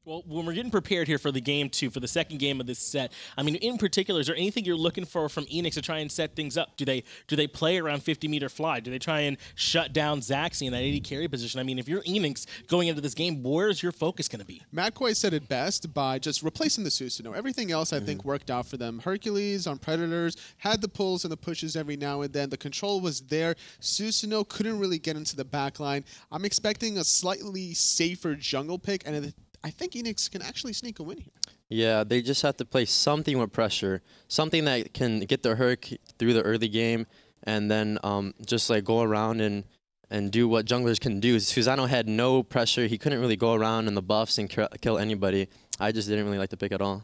Well, when we're getting prepared here for the game two, for the second game of this set, I mean, in particular, is there anything you're looking for from Eanix to try and set things up? Do they play around 50-meter fly? Do they try and shut down Zachsy in that 80 carry position? I mean, if you're Eanix going into this game, where's your focus going to be? Matt Coy said it best by just replacing the Susanoo. Everything else, I think, worked out for them. Hercules on Predators had the pulls and the pushes every now and then. The control was there. Susanoo couldn't really get into the back line. I'm expecting a slightly safer jungle pick, and I think Eanix can actually sneak a win here. Yeah, they just have to play something with pressure, something that can get the Herc through the early game, and then just like go around and do what junglers can do. Susano had no pressure. He couldn't really go around in the buffs and kill anybody. I just didn't really like the pick at all.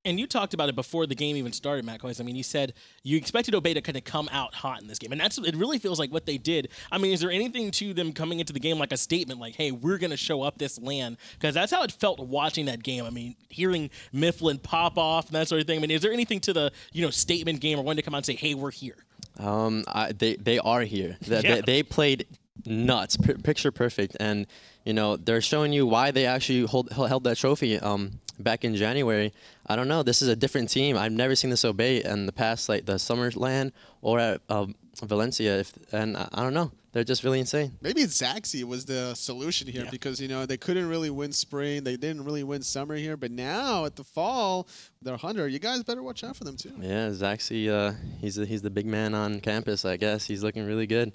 And you talked about it before the game even started, Matt Coyce. I mean, you said you expected Obey to kind of come out hot in this game. And it really feels like what they did. I mean, is there anything to them coming into the game like a statement like, hey, we're going to show up this LAN? Because that's how it felt watching that game. I mean, hearing Myflin pop off and that sort of thing. I mean, is there anything to the statement game or when to come out and say, hey, we're here? They are here. They played nuts, picture perfect. And, they're showing you why they actually held that trophy back in January. I don't know. This is a different team. I've never seen this Obey in the past, like the Summer LAN or at Valencia. And I don't know. They're just really insane. Maybe Zachsy was the solution here because, they couldn't really win spring. They didn't really win summer here. But now at the fall, they're Hunter. You guys better watch out for them, too. Yeah, Zachsy, he's the big man on campus, I guess. He's looking really good.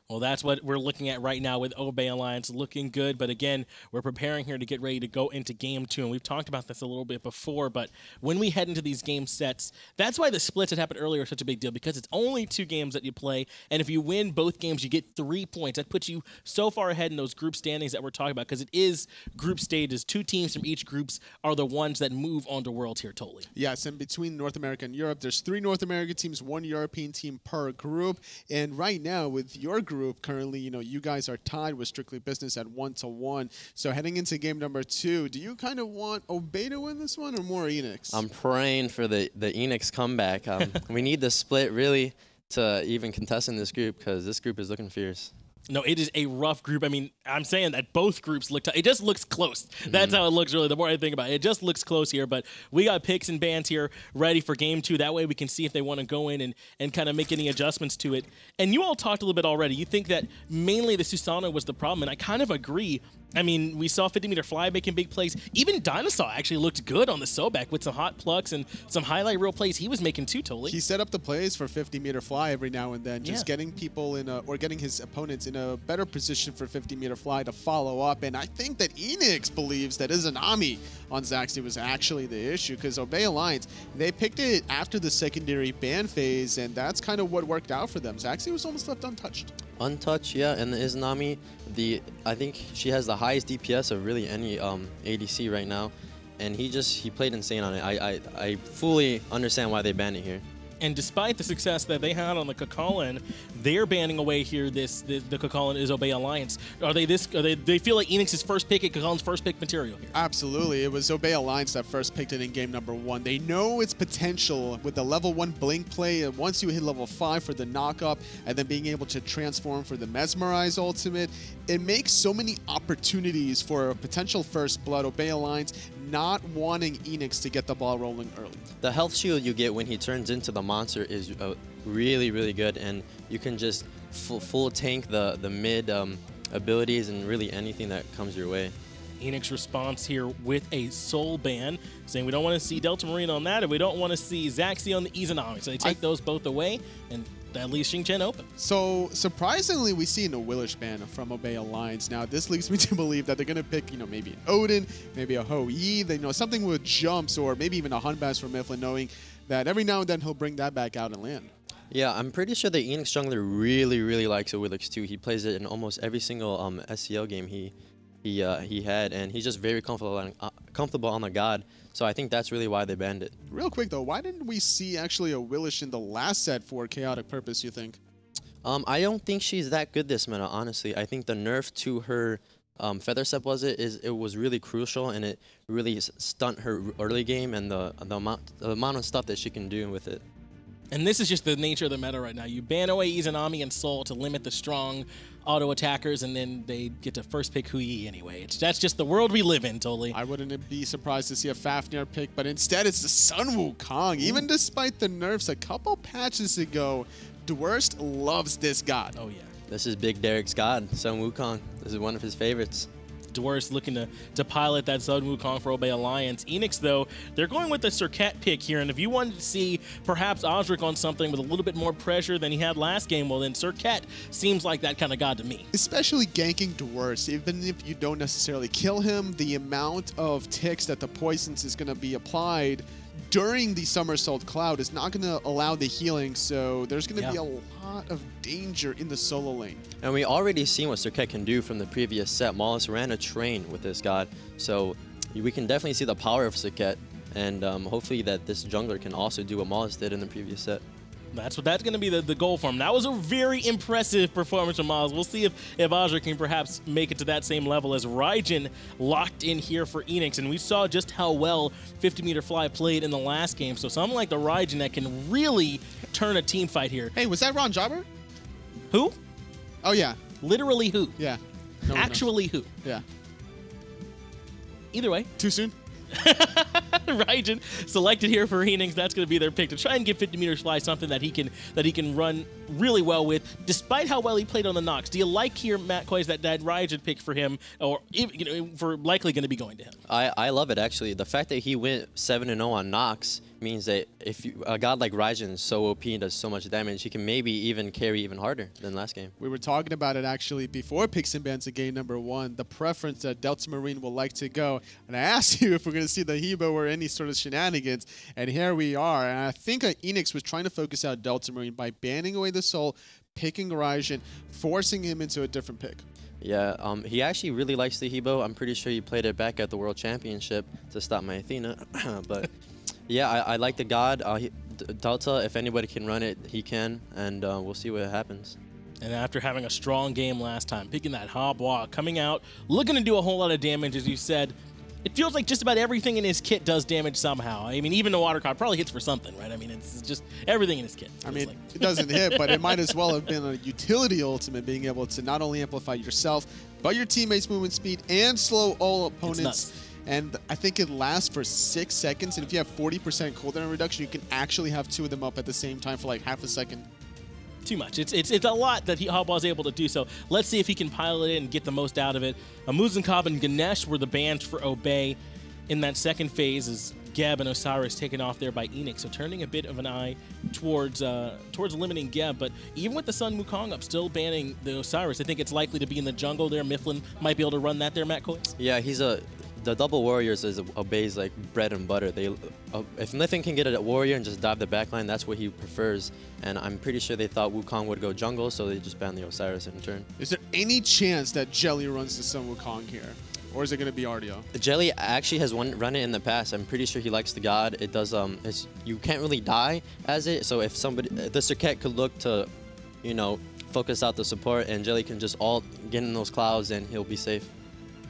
Well, that's what we're looking at right now with Obey Alliance, looking good. But again, we're preparing here to get ready to go into game two. And we've talked about this a little bit before, but when we head into these game sets, that's why the splits that happened earlier are such a big deal, because it's only 2 games that you play. And if you win both games, you get 3 points. That puts you so far ahead in those group standings that we're talking about, because it is group stages. 2 teams from each groups are the ones that move on to Worlds here totally. Yes, and between North America and Europe, there's 3 North American teams, 1 European team per group. And right now, with your group, currently, you guys are tied with Strictly Business at 1-1. So heading into game number 2, do you kind of want Obey to win this one or more Eanix? I'm praying for the Eanix comeback. We need the split really to even contest in this group, because this group is looking fierce. No, it is a rough group. I mean, I'm saying that both groups look tough. It just looks close. That's how it looks, really, the more I think about it. It just looks close here, but we got picks and bans here ready for game 2. That way we can see if they want to go in and kind of make any adjustments to it. And you all talked a little bit already. You think that mainly the Susanoo was the problem, and I kind of agree. I mean, we saw 50-meter fly making big plays. Even Dineohsaw actually looked good on the Sobek with some hot plucks and some highlight reel plays he was making too, totally. He set up the plays for 50-meter fly every now and then, just getting people in or getting his opponents in a better position for 50-meter fly to follow up. And I think that Eanix believes that Izanami on Zachsy was actually the issue, because Obey Alliance, they picked it after the secondary ban phase, and that's kind of what worked out for them. Zachsy was almost left untouched. Untouched, yeah, and the Izanami, I think she has the highest DPS of really any ADC right now, and he played insane on it. I fully understand why they banned it here. And despite the success that they had on the Kakalan, they're banning away here the Kakalan is Obey Alliance. They feel like Enix's first pick at Kakalan's first pick material here? Absolutely. It was Obey Alliance that first picked it in game number 1. They know its potential with the level 1 blink play. And once you hit level 5 for the knock-up, and then being able to transform for the Mesmerize ultimate, it makes so many opportunities for a potential first blood. Obey Alliance not wanting Eanix to get the ball rolling early. The health shield you get when he turns into the monster is really, really good, and you can just full tank the mid abilities and really anything that comes your way. Eanix response here with a soul ban, saying we don't want to see Delta Marine on that, and we don't want to see Zachsy on the Izanami. So they take those both away, and that leaves Xing open. So surprisingly, we see an Ullr ban from Obey Alliance. Now this leads me to believe that they're going to pick, maybe an Odin, maybe a Hou-Yi, something with jumps, or maybe even a Hunbass from Myflin, knowing that every now and then he'll bring that back out and land. Yeah, I'm pretty sure the Eanix jungler really, really likes Ullr too. He plays it in almost every single SCL game he had, and he's just very comfortable on the god. So I think that's really why they banned it. Real quick though, why didn't we see actually a Willish in the last set for Chaotic Purpose, you think? I don't think she's that good this meta, honestly. I think the nerf to her Feather Step it was really crucial, and it really stunt her early game and the amount of stuff that she can do with it. And this is just the nature of the meta right now. You ban away Izanami and Soul to limit the strong auto attackers, and then they get to first pick Hui anyway. That's just the world we live in, totally. I wouldn't be surprised to see a Fafnir pick, but instead it's the Sun Wukong. Even despite the nerfs a couple patches ago, Dwurst loves this god. Oh, yeah. This is Big Derek's god, Sun Wukong. This is one of his favorites. Dwurst looking to pilot that Sun Wukong for Obey Alliance. Eanix, though, they're going with the Serqet pick here, and if you wanted to see perhaps Auzrik on something with a little bit more pressure than he had last game, well, then Serqet seems like that kind of god to me. Especially ganking Dwurst, even if you don't necessarily kill him, the amount of ticks that the poisons is going to be applied during the Somersault Cloud is not going to allow the healing, so there's going to be a lot of danger in the solo lane. And we already seen what Serqet can do from the previous set. Maulus ran a train with this god, so we can definitely see the power of Serqet, and hopefully that this jungler can also do what Maulus did in the previous set. That's going to be the goal for him. That was a very impressive performance from Maulus. We'll see if Auzrik can perhaps make it to that same level as Raijin locked in here for Eanix. And we saw just how well 50-meter fly played in the last game. So something like the Raijin that can really turn a team fight here. Hey, was that Ron Jobber? Who? Oh, yeah. Literally who? Yeah. No Actually who? Yeah. Either way. Too soon? Raijin selected here for Eanix. That's going to be their pick to try and give 50 meters fly something that he can run really well with, despite how well he played on the Nox. Do you like here, Matt Koiz, that Raijin pick for him, or for likely going to be going to him? I love it, actually. The fact that he went 7-0 on Nox means that if a god like Raijin is so OP and does so much damage, he can maybe even carry even harder than last game. We were talking about it actually before picks and bans of game number 1, the preference that Delta Marine will like to go. And I asked you if we're going to see the Hebo or any sort of shenanigans, and here we are. And I think Eanix was trying to focus out Delta Marine by banning away the Soul, picking Raijin, forcing him into a different pick. Yeah, he actually really likes the Hebo. I'm pretty sure he played it back at the World Championship to stop my Athena, but... Yeah, I like the god. Delta, if anybody can run it, he can, and we'll see what happens. And after having a strong game last time, picking that Hobwa, coming out, looking to do a whole lot of damage, as you said, it feels like just about everything in his kit does damage somehow. I mean, even the water card probably hits for something, right? I mean, it's just everything in his kit. I mean, it doesn't hit, but it might as well have been a utility ultimate, being able to not only amplify yourself, but your teammates' movement speed and slow all opponents. And I think it lasts for 6 seconds, and if you have 40% cooldown reduction, you can actually have 2 of them up at the same time for like half a second. Too much. It's a lot that Hobwa is able to do, so let's see if he can pilot it and get the most out of it. Muzenkov and Ganesh were the bans for Obey in that second phase as Geb and Osiris taken off there by Eanix, so turning a bit of an eye towards limiting Geb, but even with the Sun Wukong up, still banning the Osiris, I think it's likely to be in the jungle there. Myflin might be able to run that there, Matt Koiz? Yeah, the double warriors is Obey's like bread and butter. If Myflin can get a warrior and just dive the backline, that's what he prefers. And I'm pretty sure they thought Wukong would go jungle, so they just banned the Osiris in turn. Is there any chance that Jelly runs the Sun Wukong here? Or is it going to be Artio? Jelly actually has run it in the past. I'm pretty sure he likes the god. It does, you can't really die as it, so if the Serqet could look to, focus out the support, and Jelly can just all get in those clouds and he'll be safe.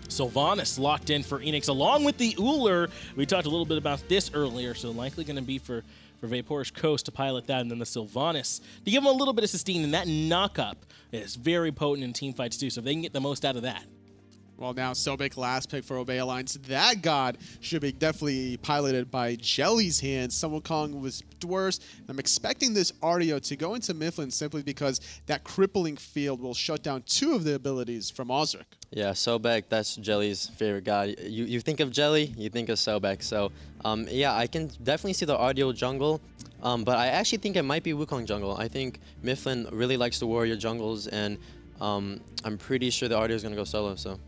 Sylvanus locked in for Eanix, along with the Ullr. We talked a little bit about this earlier, so likely going to be for Vaporish Coast to pilot that, and then the Sylvanus to give him a little bit of sustain, and that knock-up is very potent in team fights too, so if they can get the most out of that. Well, now Sobek, last pick for Obey Alliance. That god should be definitely piloted by Jelly's hands. Sun Wukong was Dwurst. I'm expecting this Artio to go into Myflin simply because that crippling field will shut down 2 of the abilities from Auzrik. Yeah, Sobek, that's Jelly's favorite god. You think of Jelly, you think of Sobek. So, yeah, I can definitely see the Artio jungle, but I actually think it might be Wukong jungle. I think Myflin really likes the warrior jungles, and I'm pretty sure the Artio is going to go solo, so...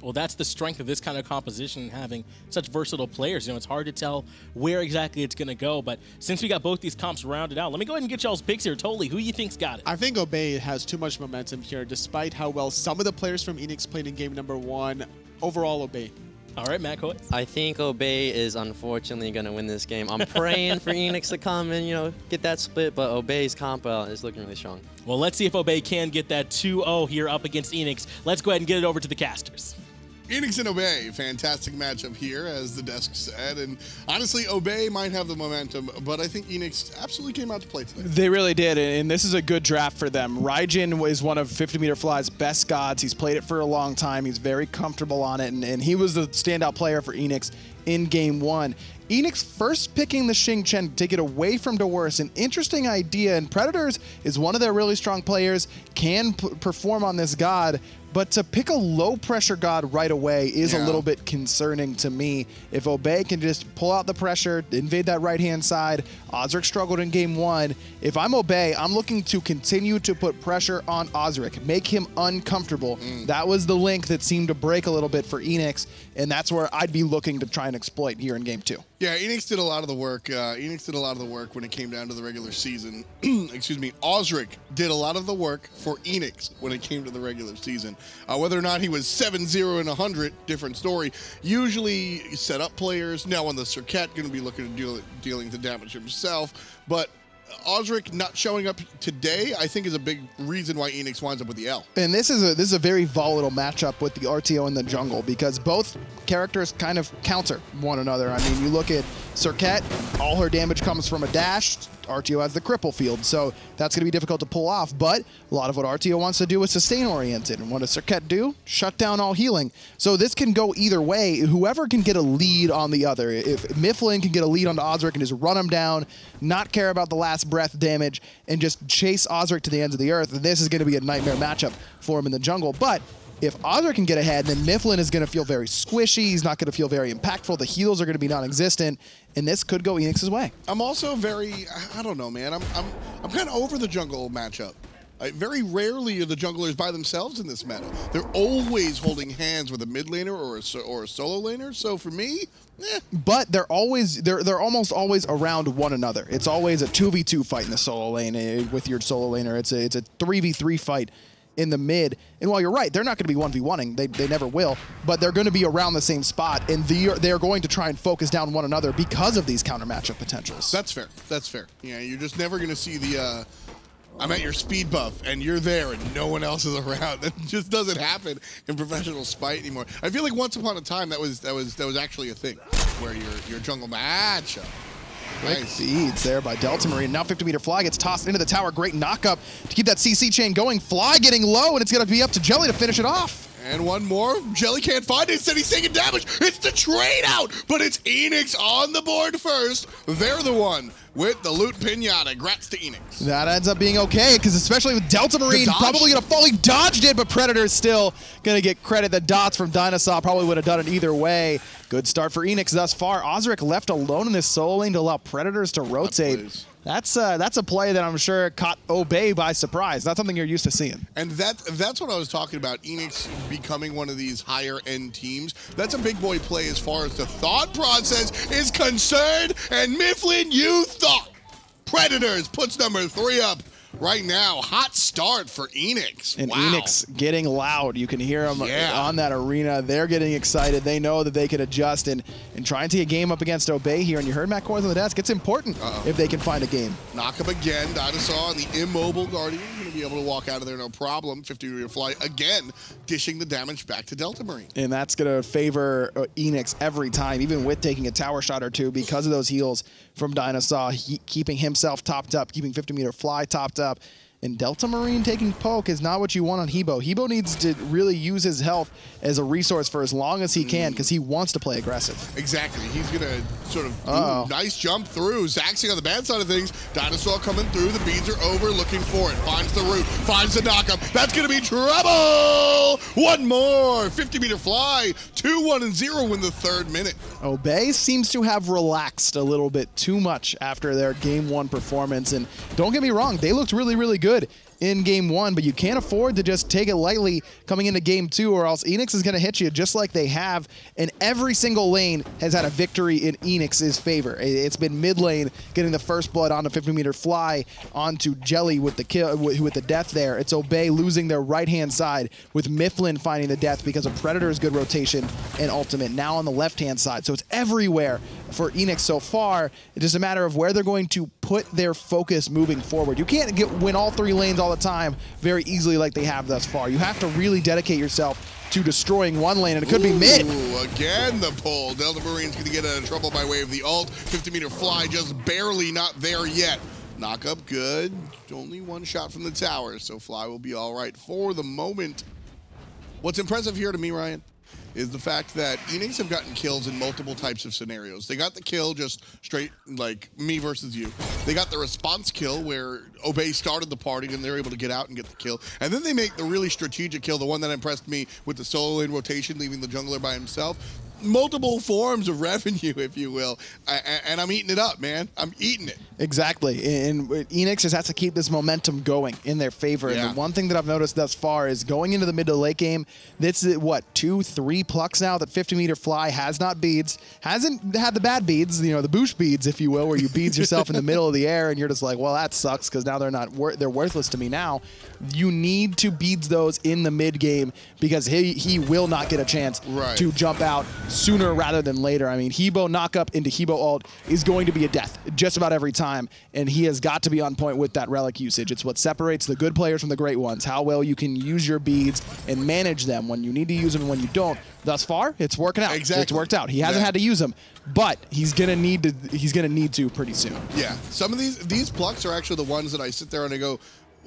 Well, that's the strength of this kind of composition, having such versatile players. It's hard to tell where exactly it's going to go, but since we got both these comps rounded out, let me go ahead and get y'all's picks here. Totally, who you think's got it? I think Obey has too much momentum here, despite how well some of the players from Eanix played in game number 1. Overall, Obey. All right, Matt Koiz. I think Obey is unfortunately going to win this game. I'm praying for Eanix to come and, get that split, but Obey's comp is looking really strong. Well, let's see if Obey can get that 2-0 here up against Eanix. Let's go ahead and get it over to the casters. Eanix and Obey, fantastic matchup here, as the desk said. And honestly, Obey might have the momentum, but I think Eanix absolutely came out to play today. They really did, and this is a good draft for them. Raijin is one of 50-meter fly's best gods. He's played it for a long time. He's very comfortable on it, and he was the standout player for Eanix in Game 1. Eanix first picking the Xing Chen to take it away from Dwurst, an interesting idea, and Predators is one of their really strong players, can perform on this god, but to pick a low-pressure god right away is a little bit concerning to me. If Obey can just pull out the pressure, invade that right-hand side, Auzrik struggled in Game 1. If I'm Obey, I'm looking to continue to put pressure on Auzrik, make him uncomfortable. That was the link that seemed to break a little bit for Eanix, and that's where I'd be looking to try and exploit here in Game 2. Yeah, Eanix did a lot of the work. Eanix did a lot of the work when it came down to the regular season. Excuse me. Auzrik did a lot of the work for Eanix when it came to the regular season. Whether or not he was 7-0 and 100, different story. Usually set up players. Now on the Serqet, going to be looking at dealing the damage himself. But Auzrik not showing up today, I think, is a big reason why Eanix winds up with the L. And this is a very volatile matchup with the Artio in the jungle, because both characters kind of counter one another. I mean, you look at Serqet, all her damage comes from a dash. Artio has the cripple field, so that's going to be difficult to pull off. But a lot of what Artio wants to do is sustain-oriented. And what does Serqet do? Shut down all healing. So this can go either way. Whoever can get a lead on the other. If Myflin can get a lead onto Auzrik and just run him down, not care about the last breath damage, and just chase Auzrik to the ends of the earth, this is going to be a nightmare matchup for him in the jungle. But if Auzrik can get ahead, then Myflin is going to feel very squishy. He's not going to feel very impactful. The heals are going to be non-existent, and this could go Eanix's way. I'm also very, I don't know, man. I'm kind of over the jungle matchup. Very rarely are the junglers by themselves in this meta. They're always holding hands with a mid laner or a solo laner. So for me, But they're almost always around one another. It's always a 2v2 fight in the solo lane with your solo laner. It's a 3v3 fight in the mid. And while you're right, they're not going to be 1v1ing. They never will. But they're going to be around the same spot, and they're going to try and focus down one another because of these counter matchup potentials. That's fair. That's fair. Yeah, you're just never going to see the I'm at your speed buff, and you're there, and no one else is around. That just doesn't happen in professional Smite anymore. I feel like once upon a time that was actually a thing, where your jungle matchup. Quick feeds there by Delta Marine. Now 50-meter Fly gets tossed into the tower. Great knockup to keep that CC chain going. Fly getting low, and it's going to be up to Jelly to finish it off. And one more. Jelly can't find it. Instead, he's taking damage. It's the trade out, but it's Eanix on the board first. They're the one with the loot pinata. Grats to Eanix. That ends up being okay, because especially with Delta Marine probably going to fall. He dodged it, but Predator's still going to get credit. The dots from Dineohsaw probably would have done it either way. Good start for Eanix thus far. Auzrik left alone in his solo lane to allow Predators to rotate. That's a play that I'm sure caught Obey by surprise. Not something you're used to seeing. And that's what I was talking about, Eanix becoming one of these higher-end teams. That's a big boy play as far as the thought process is concerned. And Myflin, you thought. Predators puts number 3 up right now. Hot start for Eanix. And wow. Eanix getting loud. You can hear them on that arena. They're getting excited. They know that they can adjust and try and take a game up against Obey here. And you heard Matt Coors on the desk. It's important if they can find a game. Knock up again. Dineohsaw and the immobile Guardian going to be able to walk out of there no problem. 50-meter Fly again, dishing the damage back to Delta Marine. And that's going to favor Eanix every time, even with taking a tower shot or two because of those heals from Dineohsaw, keeping himself topped up, keeping 50-meter Fly topped up. And Delta Marine taking poke is not what you want on Hebo. Hebo needs to really use his health as a resource for as long as he can, because he wants to play aggressive. Exactly. He's going to sort of nice jump through. Zachsy on the bad side of things. Dineohsaw coming through. The beads are over, looking for it. Finds the root. Finds the knockup. That's going to be trouble! One more. 50-meter Fly. 2-1-0 in the 3rd minute. Obey seems to have relaxed a little bit too much after their Game 1 performance. And don't get me wrong, they looked really, really good in Game 1, but you can't afford to just take it lightly coming into Game 2, or else Eanix is going to hit you just like they have. And every single lane has had a victory in Eanix's favor. It's been mid lane getting the first blood onto 50-meter Fly, onto Jelly with the kill, with the death there. It's Obey losing their right-hand side, with Myflin finding the death because of Predator's good rotation and ultimate. Now on the left-hand side, so it's everywhere for Eanix so far. It's just a matter of where they're going to put their focus moving forward. You can't win all 3 lanes all the time very easily like they have thus far. You have to really dedicate yourself to destroying one lane, and it could be mid. Again, the pull. Delta Marine's going to get out of trouble by way of the ult. 50-meter fly just barely not there yet. Knock up good. Only 1 shot from the tower, so Fly will be all right for the moment. What's impressive here to me, Ryan, is the fact that Eanix have gotten kills in multiple types of scenarios. They got the kill just straight, like me versus you. They got the response kill where Obey started the party and they're able to get out and get the kill. And then they make the really strategic kill, the one that impressed me with the solo lane rotation, leaving the jungler by himself. Multiple forms of revenue, if you will. And I'm eating it up, man. I'm eating it. Exactly. And Eanix just has to keep this momentum going in their favor. Yeah. And the one thing that I've noticed thus far is going into the mid to late game, this is, what, 2-3 plucks now that 50-meter fly has not beads. Hasn't had the bad beads, you know, the boosh beads, if you will, where you beads yourself in the middle of the air and you're just like, well, that sucks because now they're worthless to me now. You need to beads those in the mid game because he will not get a chance to jump out sooner rather than later. I mean, Hebo knockup into Hebo ult is going to be a death just about every time, and he has got to be on point with that relic usage. It's what separates the good players from the great ones, how well you can use your beads and manage them when you need to use them and when you don't. Thus far, it's working out. Exactly. It's worked out. He hasn't had to use them, but he's gonna need to pretty soon. Yeah, some of these plucks are actually the ones that I sit there and I go,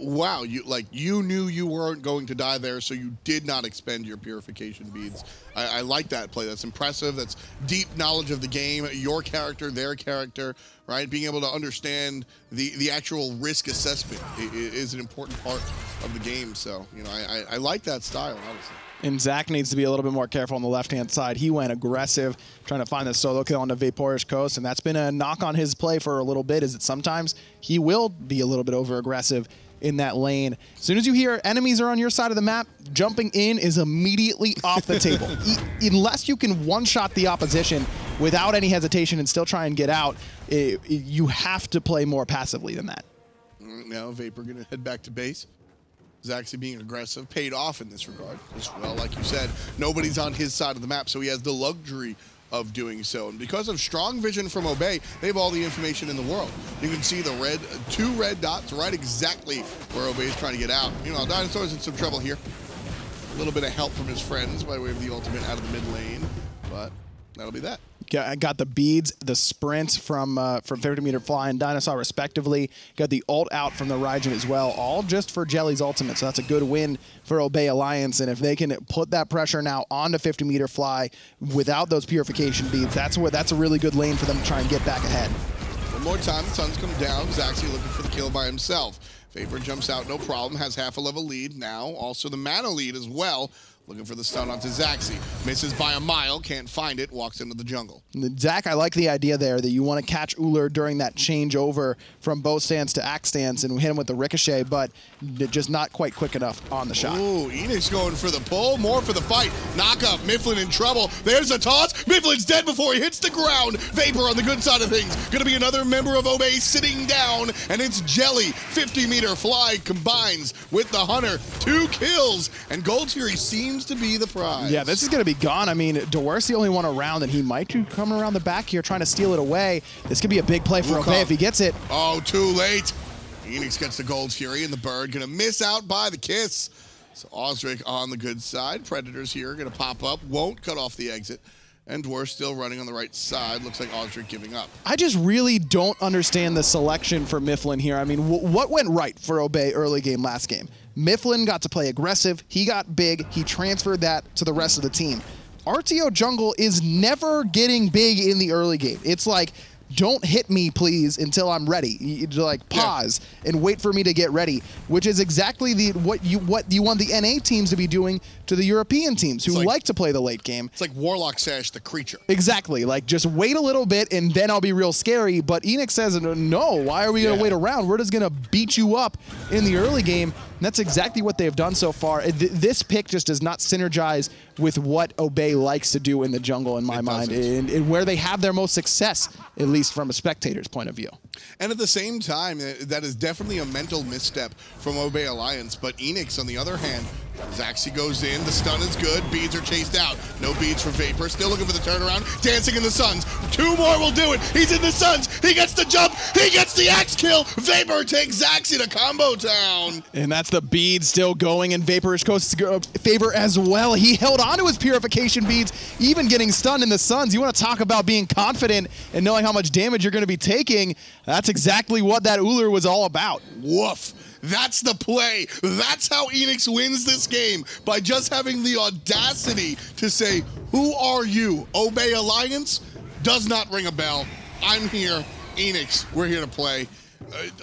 wow, you knew you weren't going to die there, so you did not expend your purification beads. I like that play. That's impressive. That's deep knowledge of the game, your character, their character, right? Being able to understand the actual risk assessment is an important part of the game. So, you know, I like that style, honestly. And Zach needs to be a little bit more careful on the left-hand side. He went aggressive, trying to find the solo kill on the Vaporish Coast, and that's been a knock on his play for a little bit, is that sometimes he will be a little bit over-aggressive in that lane. As soon as you hear enemies are on your side of the map, jumping in is immediately off the table. Unless you can one-shot the opposition without any hesitation and still try and get out, you have to play more passively than that. Now Vapor going to head back to base. Zachsy being aggressive paid off in this regard as well. Like you said, nobody's on his side of the map, so he has the luxury of doing so. And because of strong vision from Obey, they have all the information in the world. You can see the two red dots right exactly where Obey is trying to get out. You know, Dinosaur's in some trouble here. A little bit of help from his friends by way of the ultimate out of the mid lane, but that'll be that. Got the beads, the sprints from 50-meter fly and Dineohsaw respectively. Got the ult out from the Raijin as well, all just for Jelly's ultimate. So that's a good win for Obey Alliance. And if they can put that pressure now onto 50-meter fly without those purification beads, that's a really good lane for them to try and get back ahead. One more time, the sun's come down. Zachsy looking for the kill by himself. Vapor jumps out, no problem, has half a level lead now. Also the mana lead as well. Looking for the stun onto Zachsy. Misses by a mile, can't find it, walks into the jungle. Zach, I like the idea there that you want to catch Ullr during that changeover from bow stance to axe stance and hit him with the ricochet, but just not quite quick enough on the shot. Ooh, Eanix going for the pull, more for the fight. Knock up, Myflin in trouble. There's a toss. Myflin's dead before he hits the ground. Vapor on the good side of things. Gonna be another member of Obey sitting down, and it's Jelly. 50-meter fly combines with the Hunter. 2 kills, and Gold Fury seems to be the prize. Yeah, this is going to be gone. I mean, Dwurst the only one around, and he might be coming around the back here trying to steal it away. This could be a big play for Obey if he gets it. Oh, too late. Eanix gets the Gold Fury, and the Bird going to miss out by the kiss. So Auzrik on the good side. Predators here going to pop up, won't cut off the exit. And Dwurst still running on the right side. Looks like Auzrik giving up. I just really don't understand the selection for Myflin here. I mean, what went right for Obey early game last game? Myflin got to play aggressive. He got big. He transferred that to the rest of the team. Artio jungle is never getting big in the early game. It's like, don't hit me, please, until I'm ready. You like pause and wait for me to get ready, which is exactly what you want the NA teams to be doing to the European teams who like to play the late game. It's like Warlock Sash the creature. Exactly. Like, just wait a little bit and then I'll be real scary. But Eanix says, no, why are we going to wait around? We're just going to beat you up in the early game. And that's exactly what they've done so far. This pick just does not synergize with what Obey likes to do in the jungle, in my mind, and where they have their most success, at least from a spectator's point of view. And at the same time, that is definitely a mental misstep from Obey Alliance. But Eanix, on the other hand, Zachsy goes in, the stun is good, beads are chased out. No beads for Vapor, still looking for the turnaround, dancing in the suns. 2 more will do it. He's in the Suns. He gets the jump. He gets the axe kill. Vapor takes Zachsy to combo town. And that's the bead still going in Vaporish Coast's favor as well. He held on to his purification beads, even getting stunned in the Suns. You want to talk about being confident and knowing how much damage you're going to be taking. That's exactly what that Ullr was all about. Woof. That's the play. That's how Eanix wins this game, by just having the audacity to say, who are you? Obey Alliance? Does not ring a bell. I'm here. Eanix, we're here to play.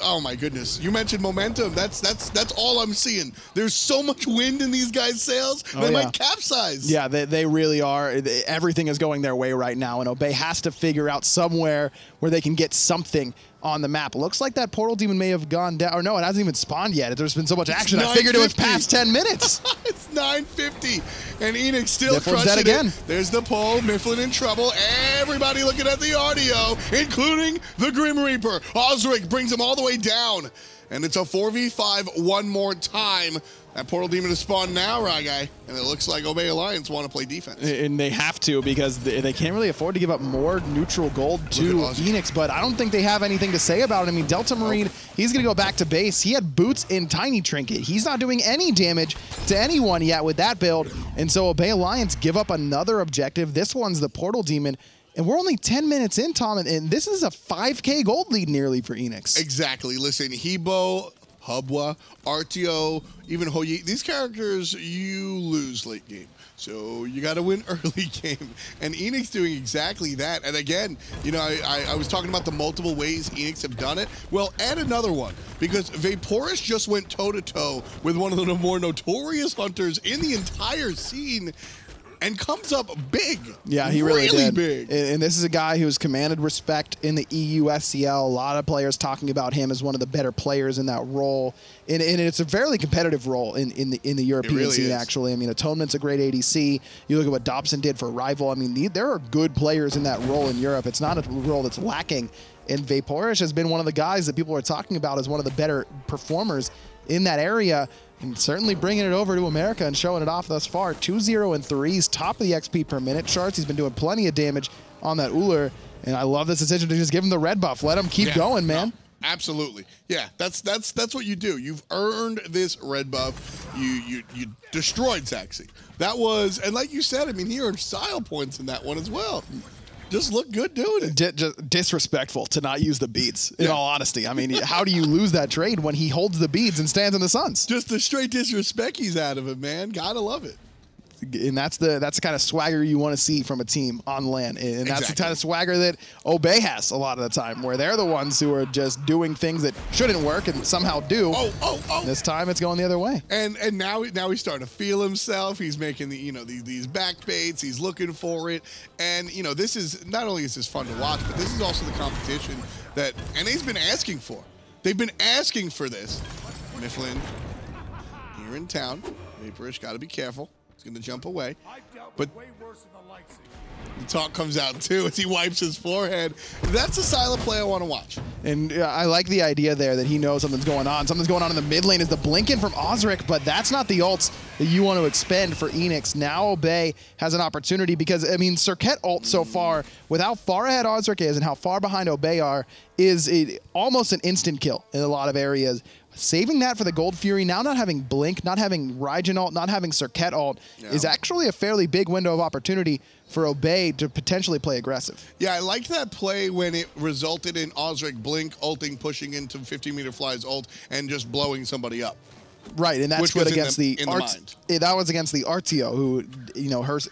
Oh my goodness. You mentioned momentum. That's all I'm seeing. There's so much wind in these guys' sails, they might capsize. Yeah, they really are. Everything is going their way right now, and Obey has to figure out somewhere where they can get something on the map. Looks like that portal demon may have gone down. Or no, it hasn't even spawned yet. There's been so much action. I figured it was past 10 minutes. It's 9:50, and Eanix still Myflin's crushing dead again. it. There's the pull. Myflin in trouble. Everybody looking at the Artio, including the Grim Reaper. Auzrik brings him all the way down, and it's a 4v5 one more time. That portal demon is spawned now, Raijin, and it looks like Obey Alliance want to play defense. And they have to, because they can't really afford to give up more neutral gold to Eanix, but I don't think they have anything to say about it. I mean, Delta Marine, he's going to go back to base. He had boots in Tiny Trinket. He's not doing any damage to anyone yet with that build, and so Obey Alliance give up another objective. This one's the portal demon. And we're only 10 minutes in, Tom, and this is a 5K gold lead nearly for Eanix. Exactly. Listen, Hebo, Hubwa, Artio, even Hoyi, these characters, you lose late game. So you got to win early game. And Eanix doing exactly that. And again, you know, I was talking about the multiple ways Eanix have done it. Well, add another one, because Vaporish just went toe-to-toe with one of the more notorious hunters in the entire scene, and comes up big. Yeah, he really did. Big. And this is a guy who's commanded respect in the EUSCL. A lot of players talking about him as one of the better players in that role. And it's a fairly competitive role in the European scene, actually. I mean, Atonement's a great ADC. You look at what Dobson did for Rival. I mean, there are good players in that role in Europe. It's not a role that's lacking. And Vaporish has been one of the guys that people are talking about as one of the better performers in that area. And certainly bringing it over to America and showing it off thus far. 2-0 and 3s, top of the XP per minute charts. He's been doing plenty of damage on that Ullr. And I love this decision to just give him the red buff. Let him keep going, man. No, absolutely. Yeah, that's what you do. You've earned this red buff. You destroyed Zachsy. That was, and like you said, I mean, he earned style points in that one as well. Just look good doing it. Just disrespectful to not use the beads, in all honesty. I mean, how do you lose that trade when he holds the beads and stands in the Suns? Just the straight disrespect he's out of it, man. Gotta love it. And that's the kind of swagger you want to see from a team on LAN. And that's the kind of swagger that Obey has a lot of the time, where they're the ones who are just doing things that shouldn't work and somehow do. This time it's going the other way. And now he's starting to feel himself. He's making these back baits. He's looking for it. And this is not only is this fun to watch, but this is also the competition that NA's been asking for. They've been asking for this. Myflin here in town. Vaporish, got to be careful. Going to jump away, but the talk comes out too as he wipes his forehead. That's a silent play I want to watch. And I like the idea there that he knows something's going on. Something's going on in the mid lane is the blink-in from Auzrik, but that's not the ults that you want to expend for Eanix. Now Obey has an opportunity, because, I mean, Serqet ult so far, with how far ahead Auzrik is and how far behind Obey are, is almost an instant kill in a lot of areas. Saving that for the Gold Fury, now not having Blink, not having Raijin ult, not having Serqet ult, is actually a fairly big window of opportunity for Obey to potentially play aggressive. Yeah, I liked that play when it resulted in Auzrik Blink ulting, pushing into 50-meter flies ult, and just blowing somebody up. Right, and that's good against that was against the Artio, who,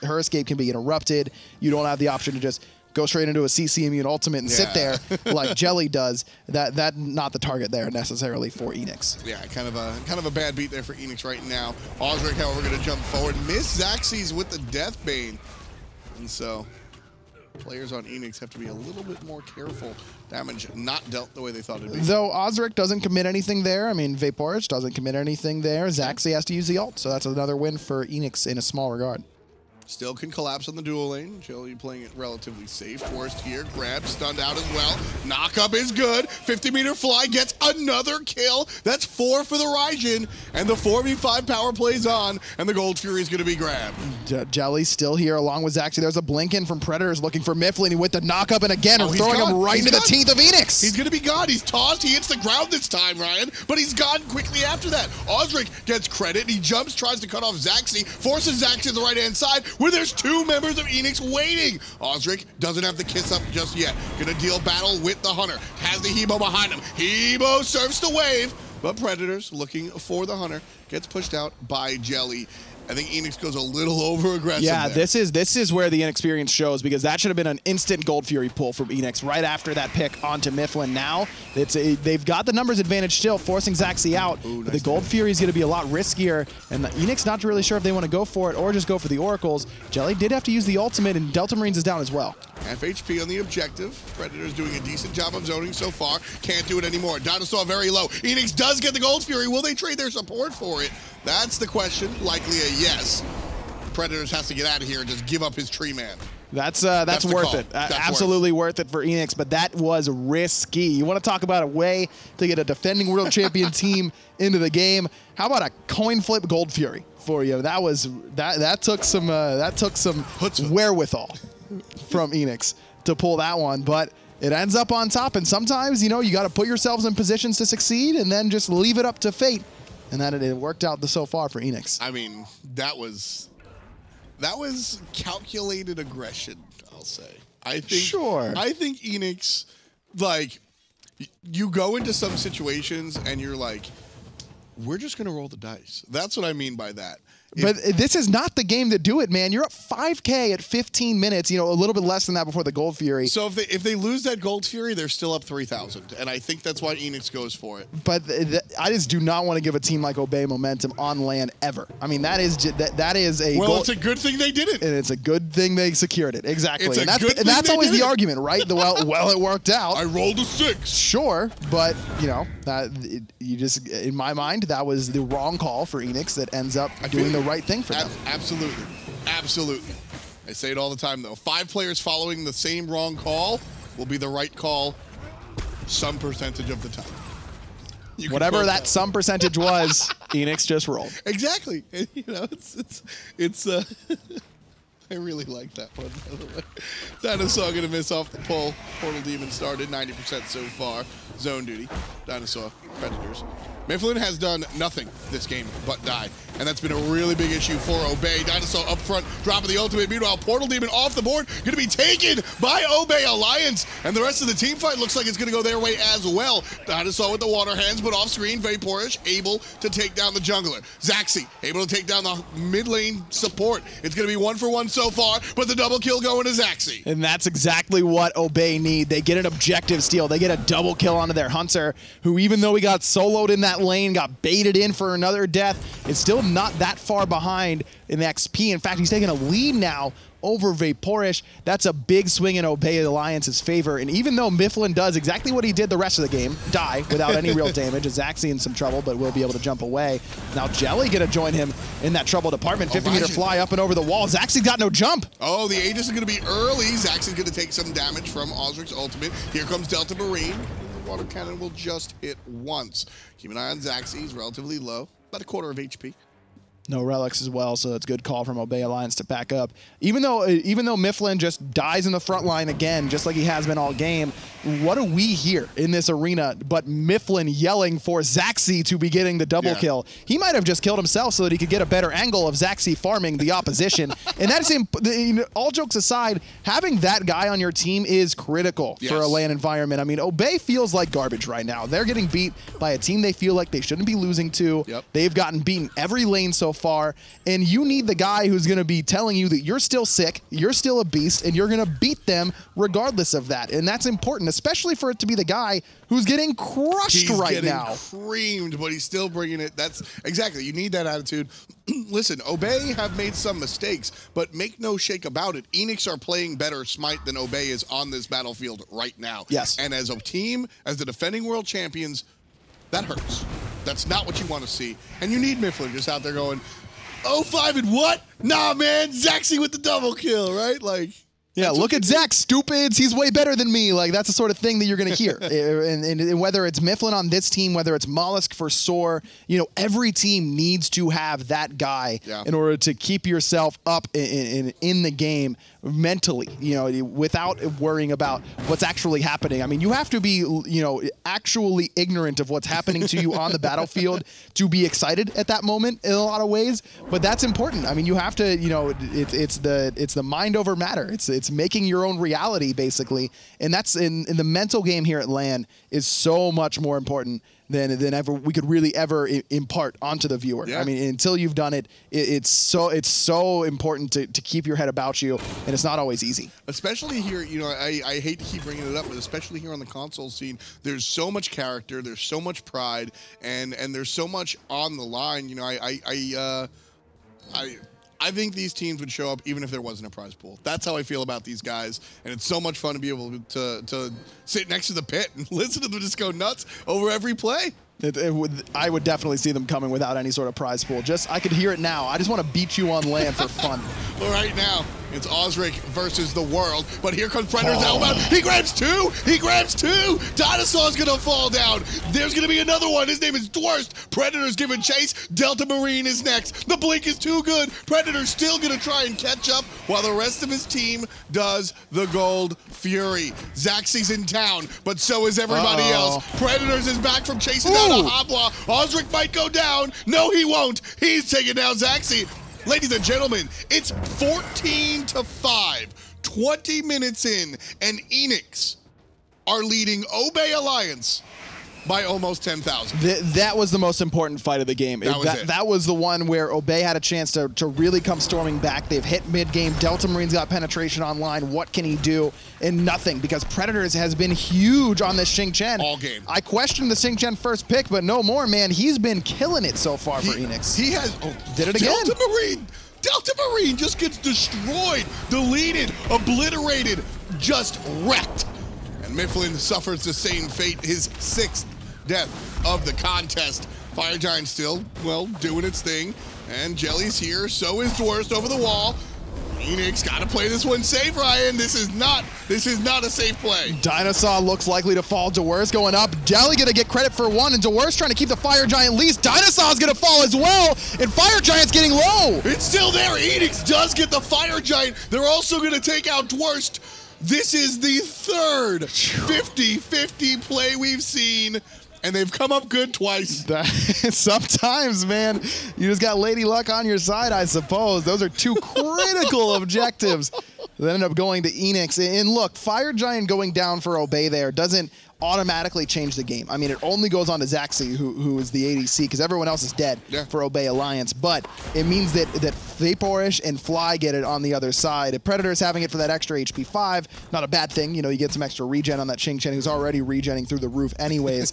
her escape can be interrupted. You don't have the option to just go straight into a CC immune ultimate and sit there like Jelly does. That not the target there necessarily for Eanix. Yeah, kind of a bad beat there for Eanix right now. Auzrik, however, going to jump forward. Miss Zachsy's with the Death Bane. And so players on Eanix have to be a little bit more careful. Damage not dealt the way they thought it'd be. Though Auzrik doesn't commit anything there. I mean, Vaporish doesn't commit anything there. Zachsy has to use the ult, so that's another win for Eanix in a small regard. Still can collapse on the dual lane. Jelly playing it relatively safe. Dwurst here, grab, stunned out as well. Knockup is good. 50-meter fly gets another kill. That's 4 for the Raijin. And the 4v5 power plays on, and the Gold Fury is going to be grabbed. Jelly's still here along with Zachsy. There's a blink in from Predators looking for Myflin. He went the knockup, and again, throwing him right into the teeth of Eanix. He's going to be gone. He's tossed. He hits the ground this time, Ryan, but he's gone quickly after that. Auzrik gets credit. He jumps, tries to cut off Zachsy, forces Zachsy to the right-hand side, where there's 2 members of Eanix waiting. Auzrik doesn't have the kiss up just yet. Gonna deal battle with the Hunter. Has the Hebo behind him. Hebo surfs the wave, but Predators looking for the Hunter. Gets pushed out by Jelly. I think Eanix goes a little over-aggressive. Yeah, there. this is where the inexperience shows, because that should have been an instant Gold Fury pull from Eanix right after that pick onto Myflin. Now they've got the numbers advantage still, forcing Zachsy out. Ooh, but the Gold Fury is going to be a lot riskier, and the Eanix not really sure if they want to go for it or just go for the Oracles. Jelly did have to use the ultimate, and Delta Marines is down as well. FHP on the objective. Predators doing a decent job of zoning so far. Can't do it anymore. Dineohsaw very low. Eanix does get the Gold Fury. Will they trade their support for it? That's the question. Likely a yes. Predators has to get out of here and just give up his tree man. That's worth it. Absolutely worth it for Eanix, but that was risky. You want to talk about a way to get a defending world champion team into the game? How about a coin flip Gold Fury for you? That took some wherewithal from Eanix to pull that one, but it ends up on top. And sometimes, you know, you got to put yourselves in positions to succeed and then just leave it up to fate. And that it worked out so far for Eanix. I mean, that was calculated aggression, I'll say. I think Eanix, like, you go into some situations and you're like, we're just going to roll the dice. That's what I mean by that. But this is not the game to do it, man. You're up 5K at 15 minutes, you know, a little bit less than that before the Gold Fury. So if they lose that Gold Fury, they're still up 3,000, and I think that's why Eanix goes for it. But I just do not want to give a team like Obey momentum on land ever. I mean, that is a well, it's a good thing they did it. And it's a good thing they secured it. Exactly. It's and that's always the argument, right? Well, it worked out. I rolled a 6. Sure, but, you know, in my mind, that was the wrong call for Eanix that ends up doing the right thing for them. Absolutely. Absolutely. I say it all the time, though. 5 players following the same wrong call will be the right call some percentage of the time. Whatever that some percentage was, Eanix just rolled. Exactly. And, you know, it's I really like that one, by the way. Dineohsaw going to miss off the pull. Portal Demon started 90% so far. Zone duty. Dineohsaw, Predators. Myflin has done nothing this game but die, and that's been a really big issue for Obey. Dineohsaw up front, dropping the ultimate. Meanwhile, Portal Demon off the board, going to be taken by Obey Alliance, and the rest of the team fight looks like it's going to go their way as well. Dineohsaw with the water hands, but off screen, Vaporish able to take down the jungler. Zachsy able to take down the mid lane support. It's going to be 1-for-1 so far, but the double kill going to Zachsy. And that's exactly what Obey need. They get an objective steal. They get a double kill onto their Hunter, who, even though he got soloed in that lane, got baited in for another death, it's still not that far behind in XP. In fact, he's taking a lead now over Vaporish. That's a big swing in Obey Alliance's favor. And even though Myflin does exactly what he did the rest of the game, die without any real damage, Zachsy in some trouble, but will be able to jump away. Now Jelly gonna join him in that trouble department. 50-meter fly up and over the wall. Zachsy's got no jump. Oh, the Aegis is gonna be early. Zachsy's gonna take some damage from Auzrik's ultimate. Here comes Delta Marine. The water cannon will just hit once. Keep an eye on Zachsy. He's relatively low, about a quarter of HP. No relics as well, so it's a good call from Obey Alliance to back up. Even though Myflin just dies in the front line again, just like he has been all game, what do we hear in this arena but Myflin yelling for Zachsy to be getting the double kill? He might have just killed himself so that he could get a better angle of Zachsy farming the opposition. And that's, all jokes aside, having that guy on your team is critical for a LAN environment. I mean, Obey feels like garbage right now. They're getting beat by a team they feel like they shouldn't be losing to. They've gotten beaten every lane so far, and you need the guy who's going to be telling you that you're still sick, you're still a beast, and you're going to beat them regardless of that. And that's important, especially for it to be the guy who's getting crushed right now. He's getting creamed, but he's still bringing it. That's exactly, you need that attitude. Listen, Obey have made some mistakes, but make no shake about it. Eanix are playing better Smite than Obey is on this battlefield right now. Yes. And as a team, as the defending world champions, that hurts. That's not what you want to see. And you need Myflin just out there going, 05 and what? Nah, man. Zachsy with the double kill, right? Like. Yeah, look at Zach, stupids. He's way better than me. Like, that's the sort of thing that you're going to hear. and whether it's Myflin on this team, whether it's Mollusk for Soar, you know, every team needs to have that guy in order to keep yourself up in the game mentally, you know, without worrying about what's actually happening. I mean, you have to be, you know, actually ignorant of what's happening to you on the battlefield to be excited at that moment in a lot of ways. But that's important. I mean, you have to, you know, it's the mind over matter. It's making your own reality, basically. And that's in the mental game here at LAN is so much more important than ever we could really ever impart onto the viewer. I mean, until you've done it, it's so important to keep your head about you, and it's not always easy. Especially here, you know, I hate to keep bringing it up, but especially here on the console scene, there's so much character, there's so much pride, and there's so much on the line. You know, I think these teams would show up even if there wasn't a prize pool. That's how I feel about these guys, and it's so much fun to be able to sit next to the pit and listen to them just go nuts over every play. I would definitely see them coming without any sort of prize pool. I could hear it now. I just want to beat you on land for fun. Well, right now, it's Auzrik versus the world, but here comes Predator's outbound. He grabs two! He grabs two! Dineohsaw's gonna fall down. There's gonna be another one. His name is Dwurst. Predator's giving chase. Delta Marine is next. The blink is too good. Predator's still gonna try and catch up while the rest of his team does the Gold Fury. Zachsy's in town, but so is everybody else. Predators is back from chasing down a Habwa. Auzrik might go down. No, he won't. He's taking down Zachsy. Ladies and gentlemen, it's 14-5, 20 minutes in, and Eanix are leading Obey Alliance by almost 10,000. That was the most important fight of the game. That was the one where Obey had a chance to really come storming back. They've hit mid-game. Delta Marine's got penetration online. What can he do? And nothing, because Predators has been huge on this Xing Chen. All game. I questioned the Xing Chen first pick, but no more, man. He's been killing it so far for Eanix. He has. Did it again. Delta Marine just gets destroyed, deleted, obliterated, just wrecked. And Myflin suffers the same fate, his 6th death of the contest. Fire Giant still, well, doing its thing. And Jelly's here, so is Dwurst over the wall. Eanix gotta play this one safe, Ryan. This is not a safe play. Dineohsaw looks likely to fall. Dwurst going up. Jelly gonna get credit for one, and Dwurst trying to keep the Fire Giant least. Dineohsaw's gonna fall as well, and Fire Giant's getting low. It's still there. Eanix does get the Fire Giant. They're also gonna take out Dwurst. This is the 3rd 50-50 play we've seen, and they've come up good twice. Sometimes, man, you just got Lady Luck on your side, I suppose. Those are 2 critical objectives that end up going to Eanix. And look, Fire Giant going down for Obey there doesn't automatically change the game. I mean, it only goes on to Zachsy, who is the ADC, because everyone else is dead for Obey Alliance. But it means that Vaporish and Fly get it on the other side. If Predator's having it for that extra HP 5, not a bad thing. You know, you get some extra regen on that Xing Chen, who's already regenning through the roof anyways.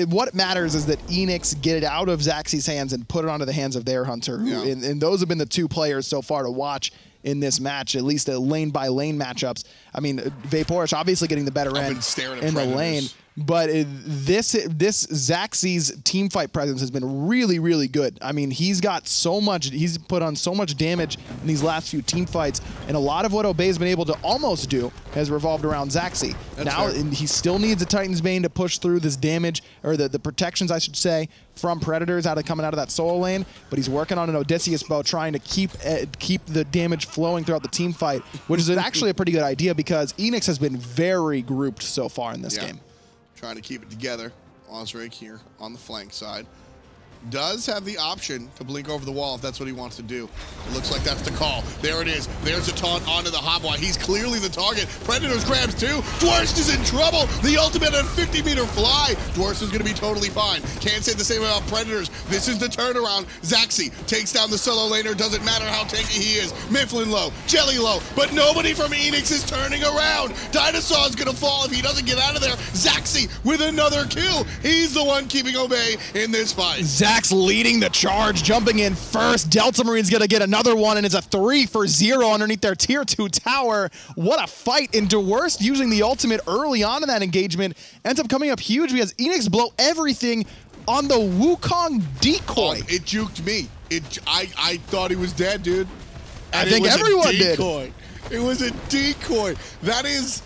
What matters is that Eanix get it out of Zachsy's hands and put it onto the hands of their hunter. And those have been the 2 players so far to watch in this match, at least the lane-by-lane matchups. I mean, Vaporish obviously getting the better end in the lane, but this Zachsy's team fight presence has been really, really good. I mean, he's put on so much damage in these last few team fights, and a lot of what Obey has been able to almost do has revolved around Zachsy. Now, he still needs a Titan's Bane to push through this damage, or the protections, I should say, from Predators coming out of that solo lane, but he's working on an Odysseus bow, trying to keep the damage flowing throughout the team fight, which is actually a pretty good idea because Eanix has been very grouped so far in this game. Trying to keep it together. Auzrik here on the flank side does have the option to blink over the wall if that's what he wants to do. It looks like that's the call. There it is. There's a taunt onto the Habwa. He's clearly the target. Predators grabs 2. Dwurst is in trouble. The ultimate on 50-meter fly. Dwurst is going to be totally fine. Can't say the same about Predators. This is the turnaround. Zachsy takes down the solo laner. Doesn't matter how tanky he is. Myflin low. Jelly low. But nobody from Eanix is turning around. Dineohsaw is going to fall if he doesn't get out of there. Zachsy with another kill. He's the one keeping Obey in this fight. Zax leading the charge, jumping in first. Delta Marine's gonna get another one, and it's a 3-for-0 underneath their tier 2 tower. What a fight. And Dwurst using the ultimate early on in that engagement ends up coming up huge because Eanix blow everything on the Wukong decoy. It juked me. I thought he was dead, dude. And I think everyone did. It was a decoy. That is,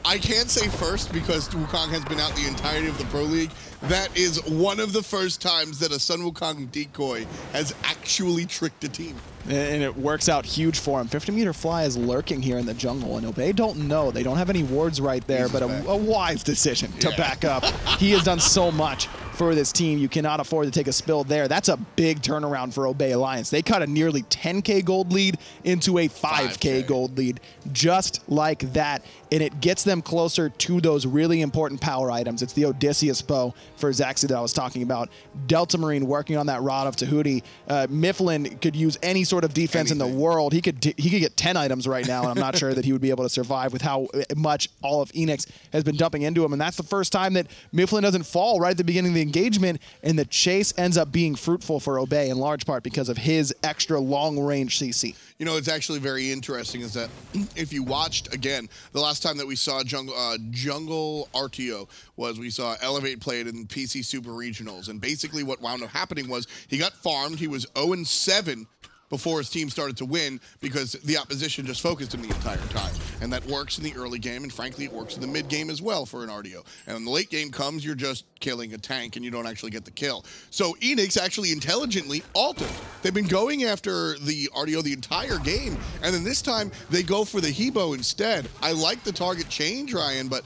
I can't say first because Wukong has been out the entirety of the Pro League. That is one of the first times that a Sun Wukong decoy has actually tricked a team. And it works out huge for him. 50-meter fly is lurking here in the jungle, and Obey don't know. They don't have any wards right there, but a wise decision to back up. He has done so much for this team. You cannot afford to take a spill there. That's a big turnaround for Obey Alliance. They cut a nearly 10K gold lead into a 5K gold lead, just like that. And it gets them closer to those really important power items. It's the Odysseus bow for Zachsy that I was talking about. Delta Marine working on that Rod of Tahuti. Myflin could use any sort of defense in the world. He could get 10 items right now, and I'm not sure that he would be able to survive with how much all of Eanix has been dumping into him. And that's the first time that Myflin doesn't fall right at the beginning of the engagement, and the chase ends up being fruitful for Obey in large part because of his extra long-range CC. You know, it's actually very interesting is that if you watched, again, the last time that we saw Jungle Artio was we saw Elevate played in PC Super Regionals, and basically what wound up happening was he got farmed. He was 0-7 before his team started to win because the opposition just focused him the entire time. And that works in the early game, and frankly, it works in the mid game as well for an Artio. And when the late game comes, you're just killing a tank and you don't actually get the kill. So Eanix actually intelligently altered. They've been going after the Artio the entire game, and then this time they go for the Hebo instead. I like the target change, Ryan, but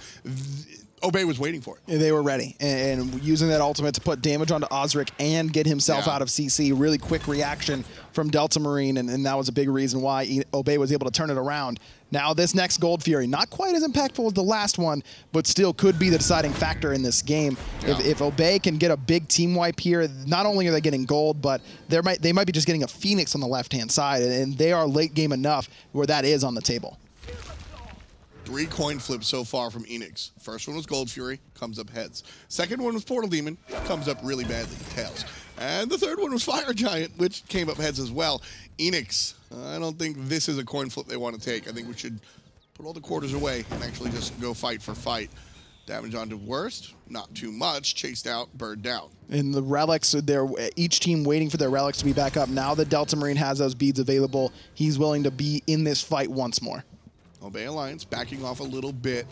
Obey was waiting for it. They were ready, and using that ultimate to put damage onto Auzrik and get himself out of CC. Really quick reaction from Delta Marine, and that was a big reason why Obey was able to turn it around. Now this next Gold Fury, not quite as impactful as the last one, but still could be the deciding factor in this game. If Obey can get a big team wipe here, not only are they getting gold, but they might be just getting a Phoenix on the left-hand side, and they are late game enough where that is on the table. 3 coin flips so far from Eanix. First one was Gold Fury, comes up heads. Second one was Portal Demon, comes up really badly, tails. And the third one was Fire Giant, which came up heads as well. Eanix, I don't think this is a coin flip they want to take. I think we should put all the quarters away and actually just go fight for fight. Damage on Am Dwurst, not too much. Chased out, bird down. And the relics, each team waiting for their relics to be back up. Now that Delta Marine has those beads available, he's willing to be in this fight once more. Obey Alliance backing off a little bit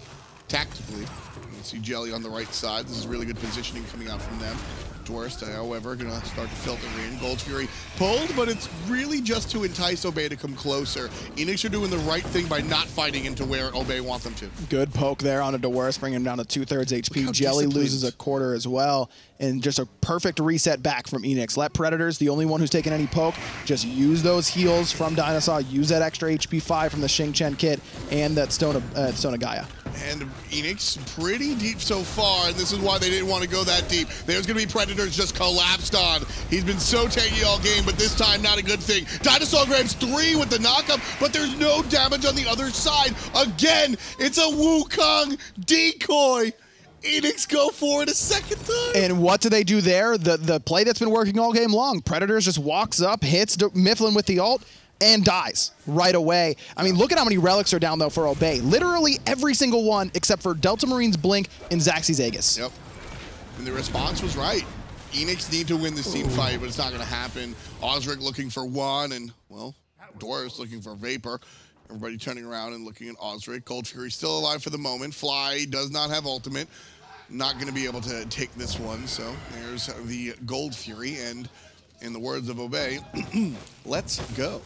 tactically. You can see Jelly on the right side. This is really good positioning coming out from them. Dwurst, however, going to start to filter in. Gold Fury pulled, but it's really just to entice Obey to come closer. Eanix are doing the right thing by not fighting into where Obey want them to. Good poke there on a Dwurst, bringing him down to 2/3 HP. Jelly loses a quarter as well, and just a perfect reset back from Eanix. Let Predators, the only one who's taken any poke, just use those heals from Dineohsaw, use that extra HP 5 from the Xing Chen kit, and that Stone of Gaia. And Eanix pretty deep so far, and this is why they didn't want to go that deep. There's going to be Predators just collapsed on. He's been so tanky all game, but this time not a good thing. Dineohsaw grabs 3 with the knockup, but there's no damage on the other side. Again, it's a Wukong decoy. Eanix go for it a second time. And what do they do there? The play that's been working all game long. Predators just walks up, hits Myflin with the ult, and dies right away. I mean, look at how many relics are down, though, for Obey. Literally every single one except for Delta Marine's Blink and Zachsy's Aegis. Yep. And the response was right. Eanix need to win this team fight, but it's not going to happen. Auzrik looking for 1, and, well, Dwurst looking for Vapor. Everybody turning around and looking at Auzrik. Gold Fury still alive for the moment. Fly does not have ultimate. Not going to be able to take this one, so there's the Gold Fury, and in the words of Obey, let's go.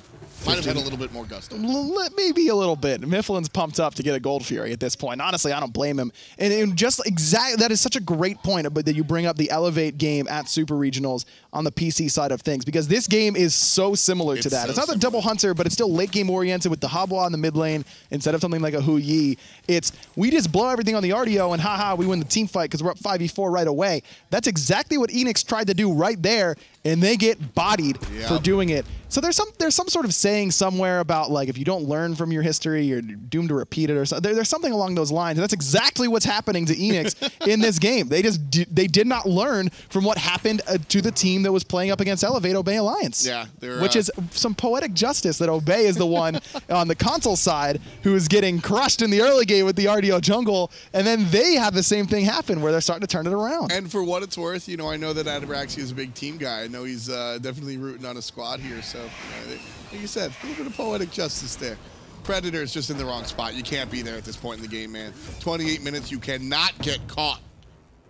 Might have had a little bit more gusto. Maybe a little bit. Myflin's pumped up to get a Gold Fury at this point. Honestly, I don't blame him. And just exactly, that is such a great point that you bring up the Elevate game at Super Regionals on the PC side of things, because this game is so similar to that. It's not the Double Hunter, but it's still late game oriented with the Habwa in the mid lane instead of something like a Hu Yi. It's, we just blow everything on the Artio and haha, we win the team fight because we're up 5v4 right away. That's exactly what Eanix tried to do right there, and they get bodied for doing it. So there's some sort of saying somewhere about like if you don't learn from your history, you're doomed to repeat it or something. There's something along those lines, and that's exactly what's happening to Eanix in this game. They did not learn from what happened to the team that was playing up against Elevate Obey Alliance. Yeah, which is some poetic justice that Obey is the one on the console side who is getting crushed in the early game with the Artio jungle, and then they have the same thing happen where they're starting to turn it around. And for what it's worth, you know, I know that Abraxia is a big team guy. I know he's definitely rooting on a squad here. So, like you said, a little bit of poetic justice there. Predator's just in the wrong spot. You can't be there at this point in the game, man. 28 minutes, you cannot get caught.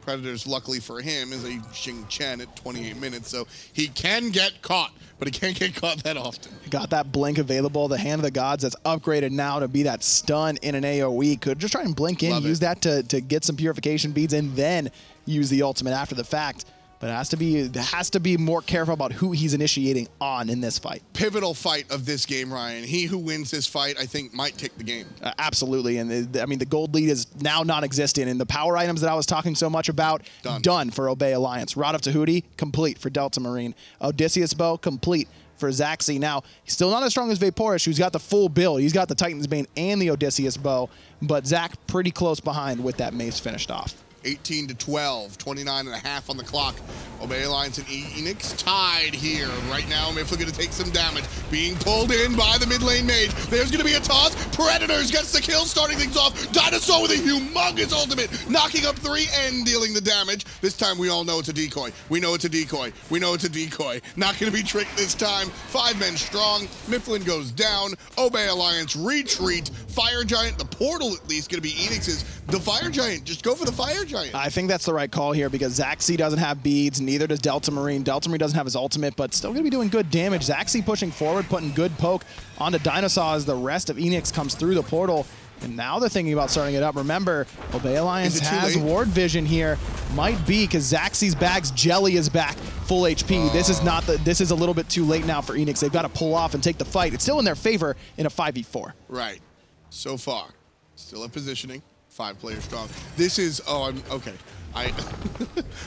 Predators, luckily for him, is a Xing Chen at 28 minutes, so he can get caught, but he can't get caught that often. Got that blink available, the Hand of the Gods that's upgraded now to be that stun in an AoE. Could just try and blink in, use that to get some purification beads, and then use the ultimate after the fact. But it has to be more careful about who he's initiating on in this fight. Pivotal fight of this game, Ryan. He who wins this fight, I think, might take the game. Absolutely. And I mean, the gold lead is now non-existent. And the power items that I was talking so much about, done for Obey Alliance. Rod of Tahuti, complete for Delta Marine. Odysseus Bow, complete for Zachsy. Now, he's still not as strong as Vaporish, who's got the full build. He's got the Titan's Bane and the Odysseus Bow. But Zach pretty close behind with that mace finished off. 18 to 12, 29 and a half on the clock. Obey Alliance and Eanix tied here. Right now, Myflin going to take some damage. Being pulled in by the mid lane mage. There's going to be a toss. Predators gets the kill, starting things off. Dineohsaw with a humongous ultimate, knocking up 3 and dealing the damage. This time, we all know it's a decoy. We know it's a decoy. We know it's a decoy. Not going to be tricked this time. 5 men strong. Myflin goes down. Obey Alliance retreat. Fire Giant, the portal at least, going to be Eanix's. The Fire Giant, just go for the Fire Giant. I think that's the right call here because Zachsy doesn't have beads, neither does Delta Marine. Delta Marine doesn't have his ultimate, but still going to be doing good damage. Zachsy pushing forward, putting good poke onto Dineohsaw as the rest of Eanix comes through the portal. And now they're thinking about starting it up. Remember, Obey Alliance has ward vision here. Might be because Zaxy's bag's jelly is back full HP. This is a little bit too late now for Eanix. They've got to pull off and take the fight. It's still in their favor in a 5v4. Right. So far, still at positioning. 5 players strong. This is, okay. I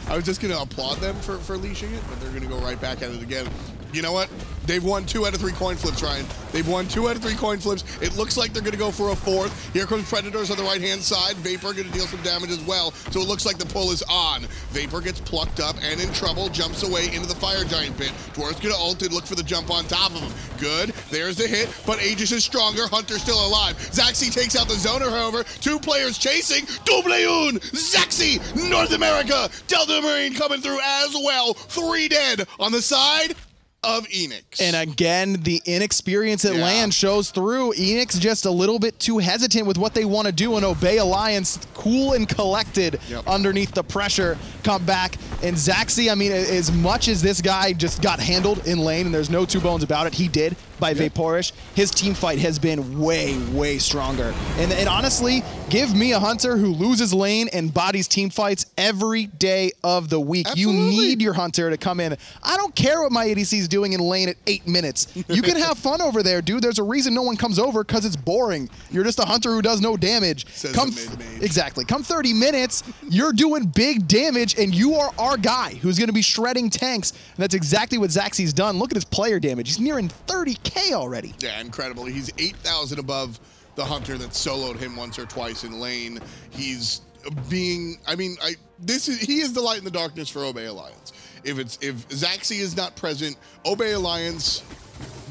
was just going to applaud them for leashing it, but they're going to go right back at it again. You know what? They've won 2 out of 3 coin flips, Ryan. They've won 2 out of 3 coin flips. It looks like they're going to go for a 4th. Here comes Predators on the right-hand side. Vapor going to deal some damage as well, so it looks like the pull is on. Vapor gets plucked up and in trouble, jumps away into the Fire Giant pit. Dwarf's going to ult and look for the jump on top of him. Good. There's the hit, but Aegis is stronger. Hunter's still alive. Zachsy takes out the Zoner, however. 2 players chasing. Double un! Zachsy! North America! Delta Marine coming through as well. 3 dead on the side of Eanix. And again, the inexperience at land shows through. Eanix just a little bit too hesitant with what they want to do, and Obey Alliance cool and collected underneath the pressure. Come back, and Zachsy, I mean, as much as this guy just got handled in lane, and there's no 2 bones about it, he did by Vaporish, his team fight has been way, way stronger. And honestly, give me a Hunter who loses lane and bodies team fights every day of the week. Absolutely. You need your Hunter to come in. I don't care what my ADC is doing in lane at 8 minutes. You can have fun over there, dude. There's a reason no one comes over, because it's boring. You're just a Hunter who does no damage. Exactly. Come 30 minutes, you're doing big damage, and you are our guy who's going to be shredding tanks. And that's exactly what Zachsy's done. Look at his player damage. He's nearing 30K already. Yeah, incredible. He's 8,000 above the Hunter that soloed him once or twice in lane. He's being, he is the light in the darkness for Obey Alliance. If Zachsy is not present, Obey Alliance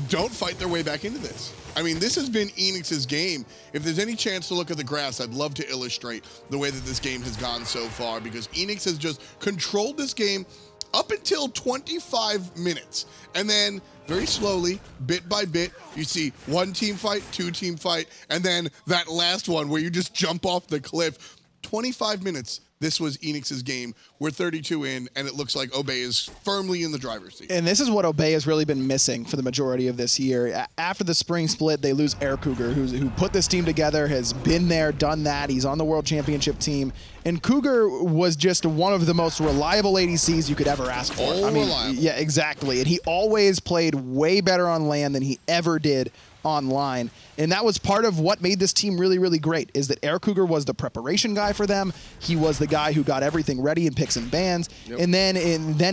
don't fight their way back into this. I mean, this has been Eanix's game. If there's any chance to look at the graphs, I'd love to illustrate the way that this game has gone so far, because Eanix has just controlled this game up until 25 minutes. And then very slowly, bit by bit, you see 1 team fight, 2 team fight, and then that last one where you just jump off the cliff. 25 minutes. This was Eanix's game. We're 32 in, and it looks like Obey is firmly in the driver's seat. And this is what Obey has really been missing for the majority of this year. After the spring split, they lose Air Cougar, who put this team together, has been there, done that. He's on the World Championship team. And Cougar was just one of the most reliable ADCs you could ever ask for. Reliable. Yeah, exactly. And he always played way better on land than he ever did online. And that was part of what made this team really, really great, is that Air Cougar was the preparation guy for them. He was the guy who got everything ready in picks and bans, and then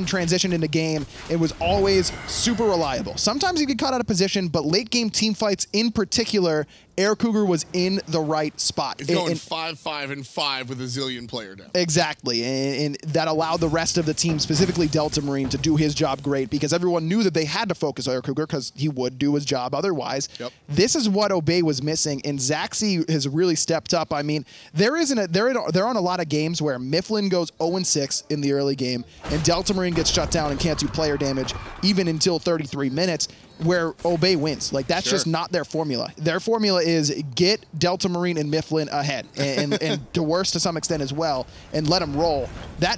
transitioned into game. It was always super reliable. Sometimes he'd get caught out of position, but late game team fights in particular, Air Cougar was in the right spot. He's going 5-5-5 with a zillion player down. Exactly, and that allowed the rest of the team, specifically Delta Marine, to do his job great, because everyone knew that they had to focus on Air Cougar because he would do his job otherwise. This is what Obey was missing, and Zachsy has really stepped up. I mean, there aren't a lot of games where Myflin goes 0-6 in the early game, and Delta Marine gets shut down and can't do player damage even until 33 minutes, where Obey wins. Like, that's just not their formula. Their formula is get Delta Marine and Myflin ahead, and Dwurst to some extent as well, and let them roll.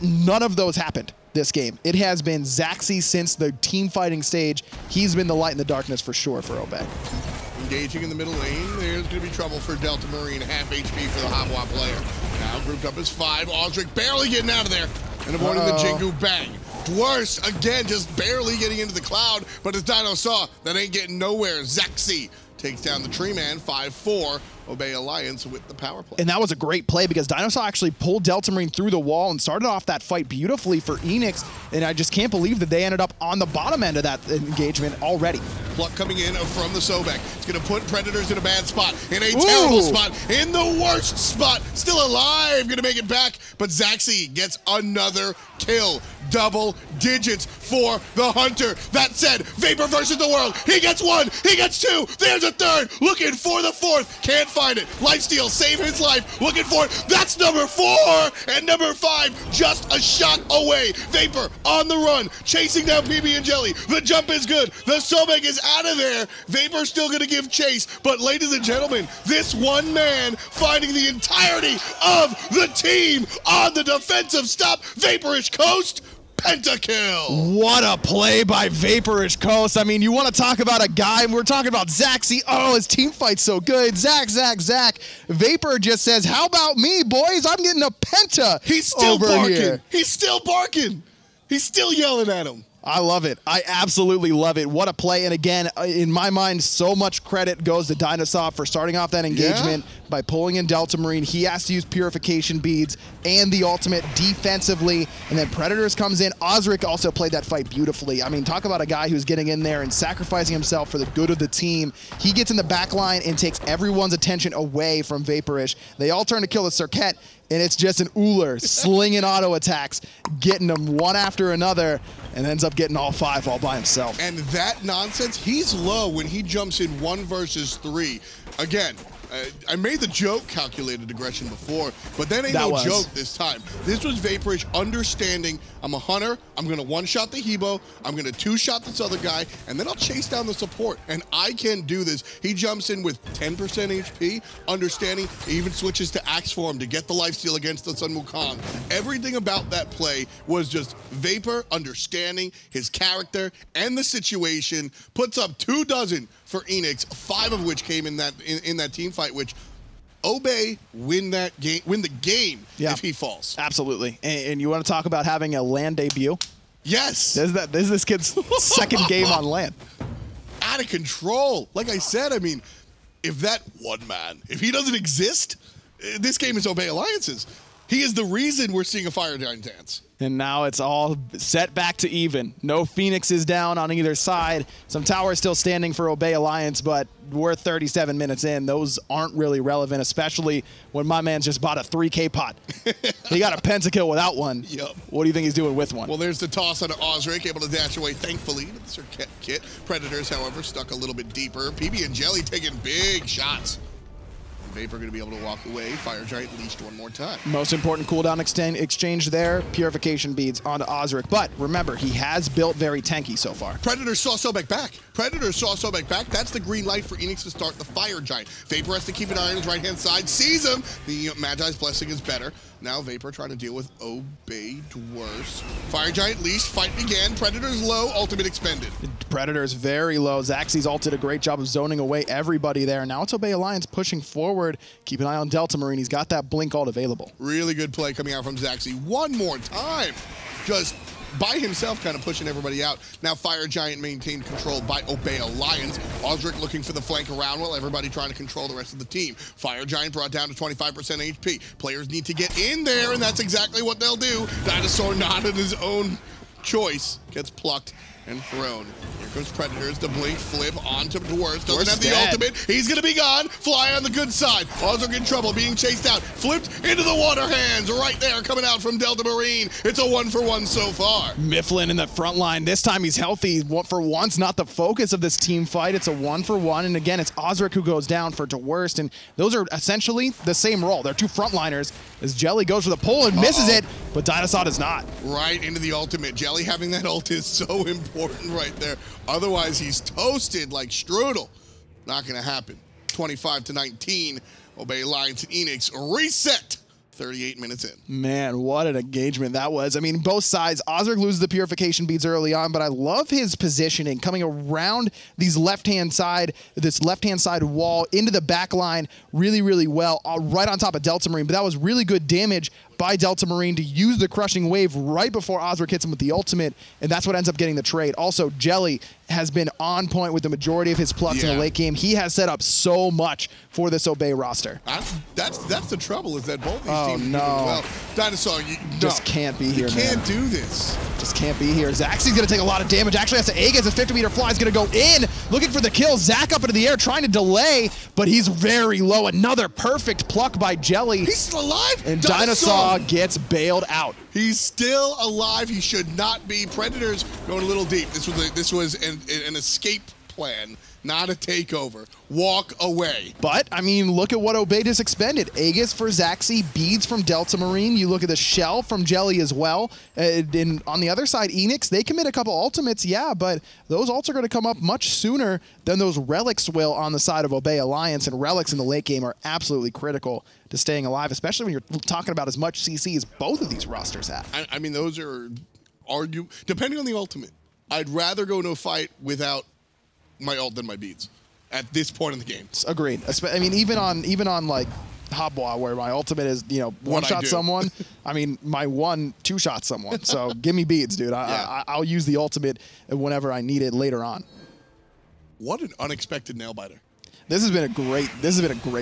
None of those happened this game. It has been Zachsy since the team fighting stage. He's been the light in the darkness for sure for Obey. Engaging in the middle lane, there's going to be trouble for Delta Marine. Half HP for the Hopwa player. Now grouped up as 5. Auzrik barely getting out of there and avoiding the Jingu bang. Dwurst, again, just barely getting into the cloud, but it's Dineohsaw that ain't getting nowhere. Zachsy takes down the tree man, 5-4. Obey Alliance with the power play. And that was a great play, because Dineohsaw actually pulled Delta Marine through the wall and started off that fight beautifully for Eanix, and I just can't believe that they ended up on the bottom end of that engagement already. Pluck coming in from the Sobek. It's going to put Predators in a bad spot, in a terrible spot, in the worst spot. Still alive, going to make it back, but Zachsy gets another kill. Double digits for the Hunter. That said, Vapor versus the world. He gets 1, he gets 2, there's a 3rd, looking for the 4th, can't find it. Lifesteal, save his life, looking for it. That's number 4, and number 5 just a shot away. Vapor on the run, chasing down pbnjellly. The jump is good. The Sobek is out of there. Vapor still going to give chase, but ladies and gentlemen, this one man finding the entirety of the team on the defensive stop. Vaporish Coast, pentakill. What a play by Vaporish Coast. I mean, you want to talk about a guy, and we're talking about Zachsy. Oh, his team fight's so good. Zach. Vapor just says, how about me, boys? I'm getting a penta. He's still barking. Here. He's still barking. He's still yelling at him. I love it. I absolutely love it. What a play. And again, in my mind, so much credit goes to Dineohsaw for starting off that engagement by pulling in Delta Marine. He has to use purification beads and the ultimate defensively. And then Predators comes in. Auzrik also played that fight beautifully. I mean, talk about a guy who's getting in there and sacrificing himself for the good of the team. He gets in the back line and takes everyone's attention away from Vaporish. They all turn to kill the Serqet, and it's just an Ullr slinging auto attacks, getting them one after another, and ends up getting all 5 all by himself. And that nonsense, he's low when he jumps in 1 versus 3. Again, I made the joke calculated aggression before, but that ain't no joke this time. This was Vaporish understanding, I'm a hunter, I'm going to 1-shot the Hebo, I'm going to 2-shot this other guy, and then I'll chase down the support, and I can do this. He jumps in with 10% HP, understanding, he even switches to Axe Form to get the lifesteal against the Sun Wukong. Everything about that play was just Vapor understanding his character and the situation, puts up 24 for Eanix, 5 of which came in that team fight, which Obey win the game if he falls. Absolutely. And you want to talk about having a LAN debut? Yes. This is this kid's second game on LAN. Out of control. Like I said, I mean, if that one man, if he doesn't exist, this game is Obey Alliance's. He is the reason we're seeing a Fire Giant dance. And now it's all set back to even. No Phoenixes down on either side. Some towers still standing for Obey Alliance, but we're 37 minutes in. Those aren't really relevant, especially when my man's just bought a 3K pot. He got a pentakill without one. Yep. What do you think he's doing with one? Well, there's the toss on Auzrik, able to dash away, thankfully, to the Serqet kit. Predators, however, stuck a little bit deeper. pbnjellly taking big shots. Vapor going to be able to walk away. Fire Giant leashed one more time. Most important cooldown exchange there, purification beads onto Auzrik. But remember, he has built very tanky so far. Predators saw Sobek back. Predators saw Sobek back. That's the green light for Eanix to start the Fire Giant. Vapor has to keep an eye on his right-hand side. Sees him. The Magi's Blessing is better. Now Vapor trying to deal with Obey Dwurst. Fire Giant leashed. Fight began. Predators low. Ultimate expended. Predators very low. Zachsy's ult did a great job of zoning away everybody there. Now it's Obey Alliance pushing forward. Keep an eye on Delta Marine. He's got that blink ult available. Really good play coming out from Zachsy. One more time. Just by himself, kind of pushing everybody out. Now Fire Giant maintained control by Obey Alliance. Auzrik looking for the flank around while everybody trying to control the rest of the team. Fire Giant brought down to 25% HP. Players need to get in there, and that's exactly what they'll do. Dineohsaw, not in his own choice, gets plucked and thrown. Here comes Predators, the blink, flip onto Dwurst. Doesn't have the ultimate. He's gonna be gone. Fly on the good side. Auzrik in trouble, being chased out. Flipped into the water hands right there, coming out from Delta Marine. It's a 1-for-1 so far. Myflin in the front line. This time he's healthy. For once, not the focus of this team fight. It's a 1-for-1. And again, it's Auzrik who goes down for Dwurst. And those are essentially the same role. They're two frontliners as Jelly goes for the pull and misses it, but Dineohsaw does not. Right into the ultimate. Jelly having that ult is so important right there. Otherwise, he's toasted like strudel. Not going to happen. 25-19. Obey Alliance and Eanix reset. 38 minutes in. Man, what an engagement that was. I mean, both sides. Auzrik loses the purification beads early on, but I love his positioning coming around this left-hand side wall into the back line really, really well, right on top of Delta Marine. But that was really good damage by Delta Marine to use the crushing wave right before Auzrik hits him with the ultimate, and that's what ends up getting the trade. Also, Jelly has been on point with the majority of his plucks in the late game. He has set up so much for this Obey roster. That's the trouble, is that both these teams are doing well. Dineohsaw, you just can't be here, man. You can't do this. Just can't be here. Zachsy's going to take a lot of damage. Actually has to Aegis. His 50-meter fly is going to go in, looking for the kill. Zach up into the air, trying to delay, but he's very low. Another perfect pluck by Jelly. He's still alive? And Dineohsaw gets bailed out. He's still alive. He should not be. Predators going a little deep. This was an escape plan, not a takeover. Walk away. But, I mean, look at what Obey just expended. Aegis for Zachsy, beads from Delta Marine. You look at the shell from Jelly as well. And on the other side, Eanix, they commit a couple ultimates, yeah, but those ults are going to come up much sooner than those relics will on the side of Obey Alliance, and relics in the late game are absolutely critical to staying alive, especially when you're talking about as much CC as both of these rosters have. I mean, those are depending on the ultimate. I'd rather go into a fight without my ult than my beads at this point in the game. Agreed. I mean, even on like Hobwa, where my ultimate is, you know, one-shot someone, I mean, my one two-shot someone. So give me beads, dude. I'll use the ultimate whenever I need it later on. What an unexpected nail-biter. This has been a great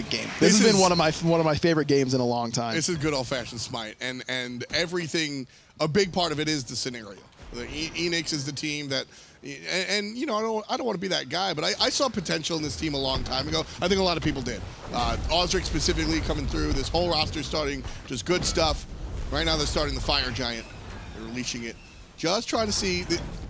game. This has been one of my favorite games in a long time. This is good old-fashioned Smite, and everything. A big part of it is the scenario. The Eanix is the team that, and you know, I don't want to be that guy, but I saw potential in this team a long time ago. I think a lot of people did. Auzrik specifically coming through. This whole roster starting just good stuff. Right now they're starting the Fire Giant. They're releasing it. Just trying to see.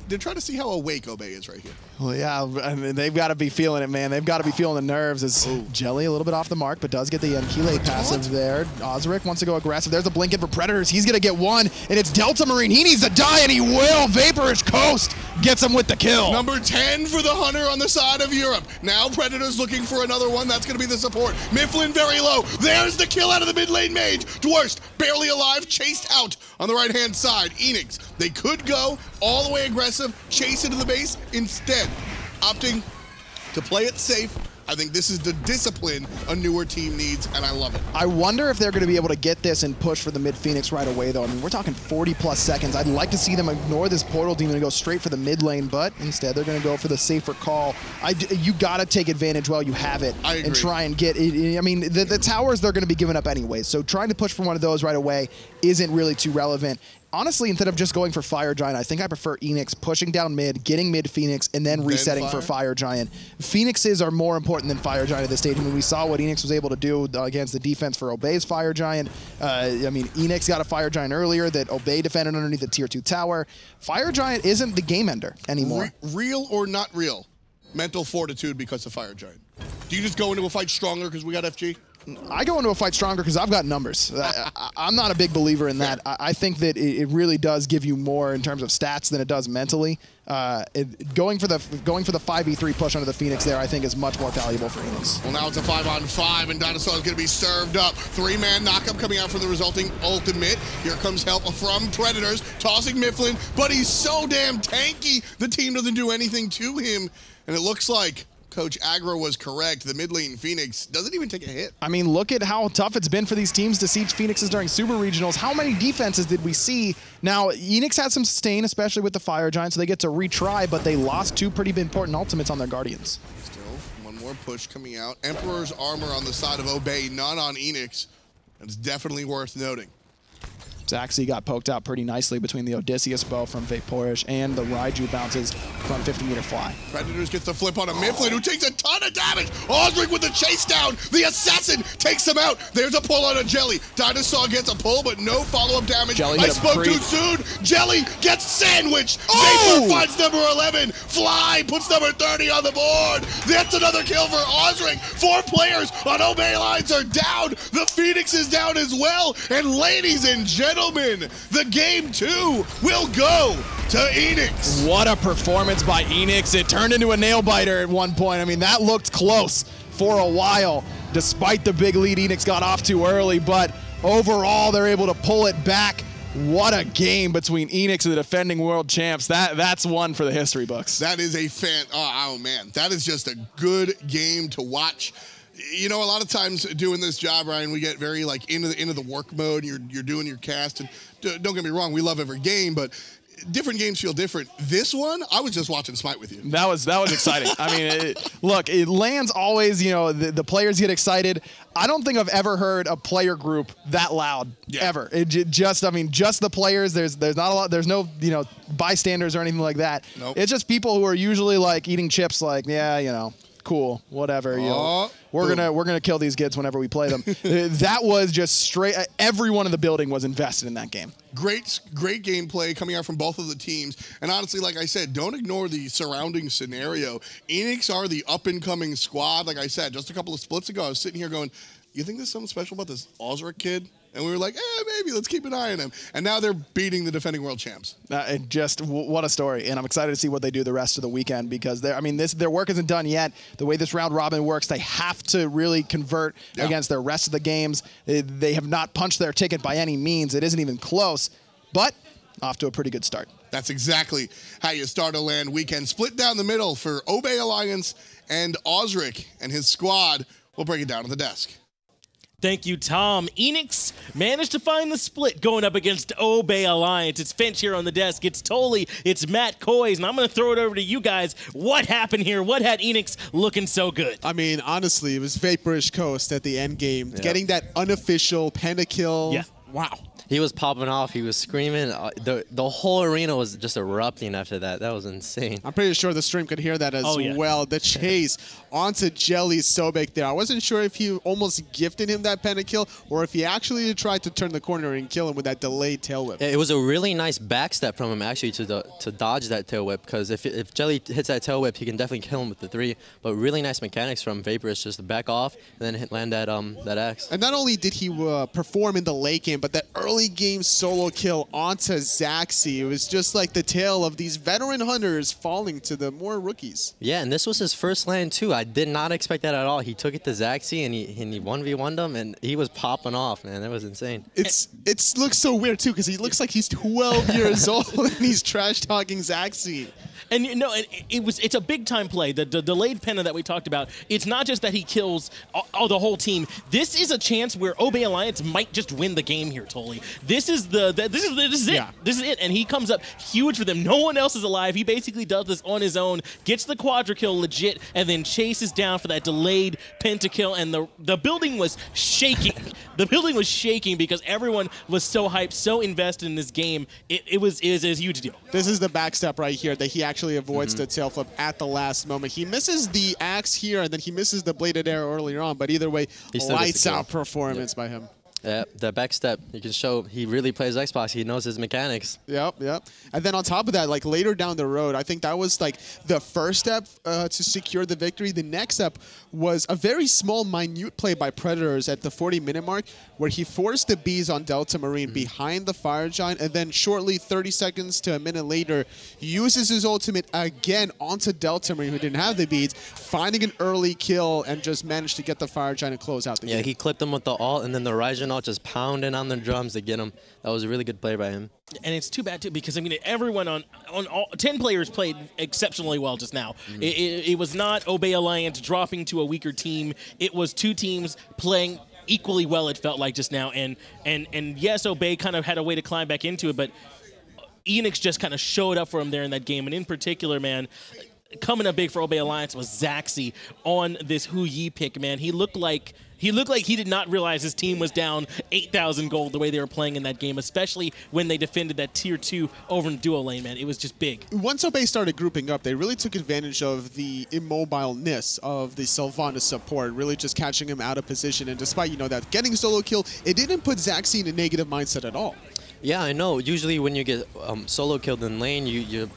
They're trying to see how awake Obey is right here. Well, yeah, I mean, they've got to be feeling it, man. They've got to be feeling the nerves. As Jelly a little bit off the mark, but does get the Enkile passive there. Auzrik wants to go aggressive. There's a blink in for Predators. He's going to get one, and it's Delta Marine. He needs to die, and he will. Vaporish Coast gets him with the kill. Number 10 for the Hunter on the side of Europe. Now Predators looking for another one. That's going to be the support. Myflin very low. There's the kill out of the mid lane mage. Dwurst barely alive, chased out on the right-hand side. Eanix, they could go all the way aggressive, chase into the base, instead opting to play it safe. I think this is the discipline a newer team needs, and I love it. I wonder if they're going to be able to get this and push for the mid Phoenix right away, though. I mean, we're talking 40-plus seconds. I'd like to see them ignore this portal demon and go straight for the mid lane, but instead they're going to go for the safer call. You got to take advantage while you have it and try and get it. I mean, the towers they're going to be giving up anyway, so trying to push for one of those right away isn't really too relevant. Honestly, instead of just going for Fire Giant, I think I prefer Eanix pushing down mid, getting mid Phoenix, and then resetting for Fire Giant. Phoenixes are more important than Fire Giant at this stage. I mean, we saw what Eanix was able to do against the defense for Obey's Fire Giant. I mean, Eanix got a Fire Giant earlier that Obey defended underneath the tier 2 tower. Fire Giant isn't the game ender anymore. Real or not real? Mental fortitude because of Fire Giant. Do you just go into a fight stronger because we got FG? I go into a fight stronger because I've got numbers. I'm not a big believer in that. I think that it really does give you more in terms of stats than it does mentally. Going for the 5v3 push under the Phoenix there, I think, is much more valuable for Eanix. Well, now it's a 5-on-5, and Dineohsaw is going to be served up. 3-man knockup coming out for the resulting ultimate. Here comes help from Predators, tossing Myflin, but he's so damn tanky, the team doesn't do anything to him, and it looks like Coach Aggro was correct. The mid lane Phoenix doesn't even take a hit. I mean, look at how tough it's been for these teams to siege Phoenixes during Super Regionals. How many defenses did we see? Now, Eanix had some sustain, especially with the Fire Giant, so they get to retry, but they lost 2 pretty important ultimates on their Guardians. Still, one more push coming out. Emperor's armor on the side of Obey, none on Eanix. It's definitely worth noting. Zachsy got poked out pretty nicely between the Odysseus bow from Vaporish and the Raiju bounces from 50-meter fly. Predators gets the flip on a Myflin who takes a ton of damage. Auzrik with the chase down. The assassin takes him out. There's a pull on a Jelly. Dineohsaw gets a pull, but no follow-up damage. Jelly I spoke too soon. Jelly gets sandwiched. Vapor finds number 11. Fly puts number 30 on the board. That's another kill for Auzrik. 4 players on Obey lines are down. The Phoenix is down as well. And ladies and gentlemen, the game 2 will go to Eanix. What a performance by Eanix. It turned into a nail biter at one point. I mean, that looked close for a while, despite the big lead Eanix got off too early, but overall they're able to pull it back. What a game between Eanix and the defending world champs. That's one for the history books. That is a oh man, that is just a good game to watch. You know, a lot of times doing this job, Ryan, we get very like into the work mode. You're doing your cast, and don't get me wrong, we love every game, but different games feel different. This one, I was just watching Smite with you. That was exciting. I mean, look, it lands always. You know, the players get excited. I don't think I've ever heard a player group that loud ever. I mean, just the players. There's not a lot. There's no bystanders or anything like that. Nope. It's just people who are usually like eating chips. Like, yeah, cool, whatever. We're gonna kill these kids whenever we play them. That was just straight. Everyone in the building was invested in that game. Great gameplay coming out from both of the teams. And honestly, like I said, don't ignore the surrounding scenario. Eanix are the up-and-coming squad. Like I said, just a couple of splits ago, I was sitting here going, you think there's something special about this Auzrik kid? And we were like, maybe, let's keep an eye on him. And now they're beating the defending world champs. What a story. And I'm excited to see what they do the rest of the weekend because their work isn't done yet. The way this round robin works, they have to really convert against the rest of the games. They have not punched their ticket by any means. It isn't even close, but off to a pretty good start. That's exactly how you start a LAN weekend. Split down the middle for Obey Alliance and Auzrik and his squad. We'll break it down to the desk. Thank you, Tom. Eanix managed to find the split going up against Obey Alliance. It's Finch here on the desk. It's Tolly. It's Matt Coys. And I'm going to throw it over to you guys. What happened here? What had Eanix looking so good? I mean, honestly, it was Vaporish Coast at the end game. Yep. Getting that unofficial pentakill. Yeah. Wow. He was popping off. He was screaming. The whole arena was just erupting after that. That was insane. I'm pretty sure the stream could hear that as well. The chase onto Jelly Sobek there. I wasn't sure if he almost gifted him that pentakill or if he actually tried to turn the corner and kill him with that delayed tail whip. It was a really nice backstep from him actually to dodge that tail whip because if Jelly hits that tail whip, he can definitely kill him with the 3. But really nice mechanics from Vaporish just to back off and then land that axe. And not only did he perform in the late game, but that early game solo kill onto Zachsy. It was just like the tale of these veteran hunters falling to the more rookies. Yeah, and this was his first LAN too. I did not expect that at all. He took it to Zachsy and he 1v1'd him and he was popping off, man. That was insane. It looks so weird too because he looks like he's 12 years old and he's trash talking Zachsy. And it's a big time play. The delayed penna that we talked about. It's not just that he kills the whole team. This is a chance where Obey Alliance might just win the game here, Tolly. This is it. Yeah. This is it. And he comes up huge for them. No one else is alive. He basically does this on his own, gets the quadra kill legit, and then chases down for that delayed pentakill. And the building was shaking. The building was shaking because everyone was so hyped, so invested in this game. It was a huge deal. This is the backstep right here that he actually avoids the tail flip at the last moment. He misses the axe here, and then he misses the bladed arrow earlier on. But either way, lights out performance by him. Yeah, the backstep, you can show he really plays Xbox. He knows his mechanics. Yep. And then on top of that, like later down the road, I think that was like the first step to secure the victory. The next step was a very small, minute play by Predators at the 40-minute mark where he forced the bees on Delta Marine behind the Fire Giant, and then shortly, 30 seconds to a minute later, uses his ultimate again onto Delta Marine, who didn't have the beads, finding an early kill and just managed to get the Fire Giant and close out the game. Yeah, he clipped him with the ult, and then the Raijin ult just pounding on the drums to get him. That was a really good play by him. And it's too bad, too, because, I mean, everyone on all 10 players played exceptionally well just now. It was not Obey Alliance dropping to a weaker team. It was two teams playing equally well, it felt like just now. And yes, Obey kind of had a way to climb back into it, but Eanix just kind of showed up for him there in that game. And in particular, man, coming up big for Obey Alliance was Zachsy on this Hu Yi pick, man. He looked like he did not realize his team was down 8,000 gold the way they were playing in that game, especially when they defended that tier 2 over in duo lane, man. It was just big. Once Obey started grouping up, they really took advantage of the immobileness of the Sylvanus support, really just catching him out of position. And despite, you know, that getting a solo kill, it didn't put Zachsy in a negative mindset at all. Yeah, I know. Usually when you get solo killed in lane, you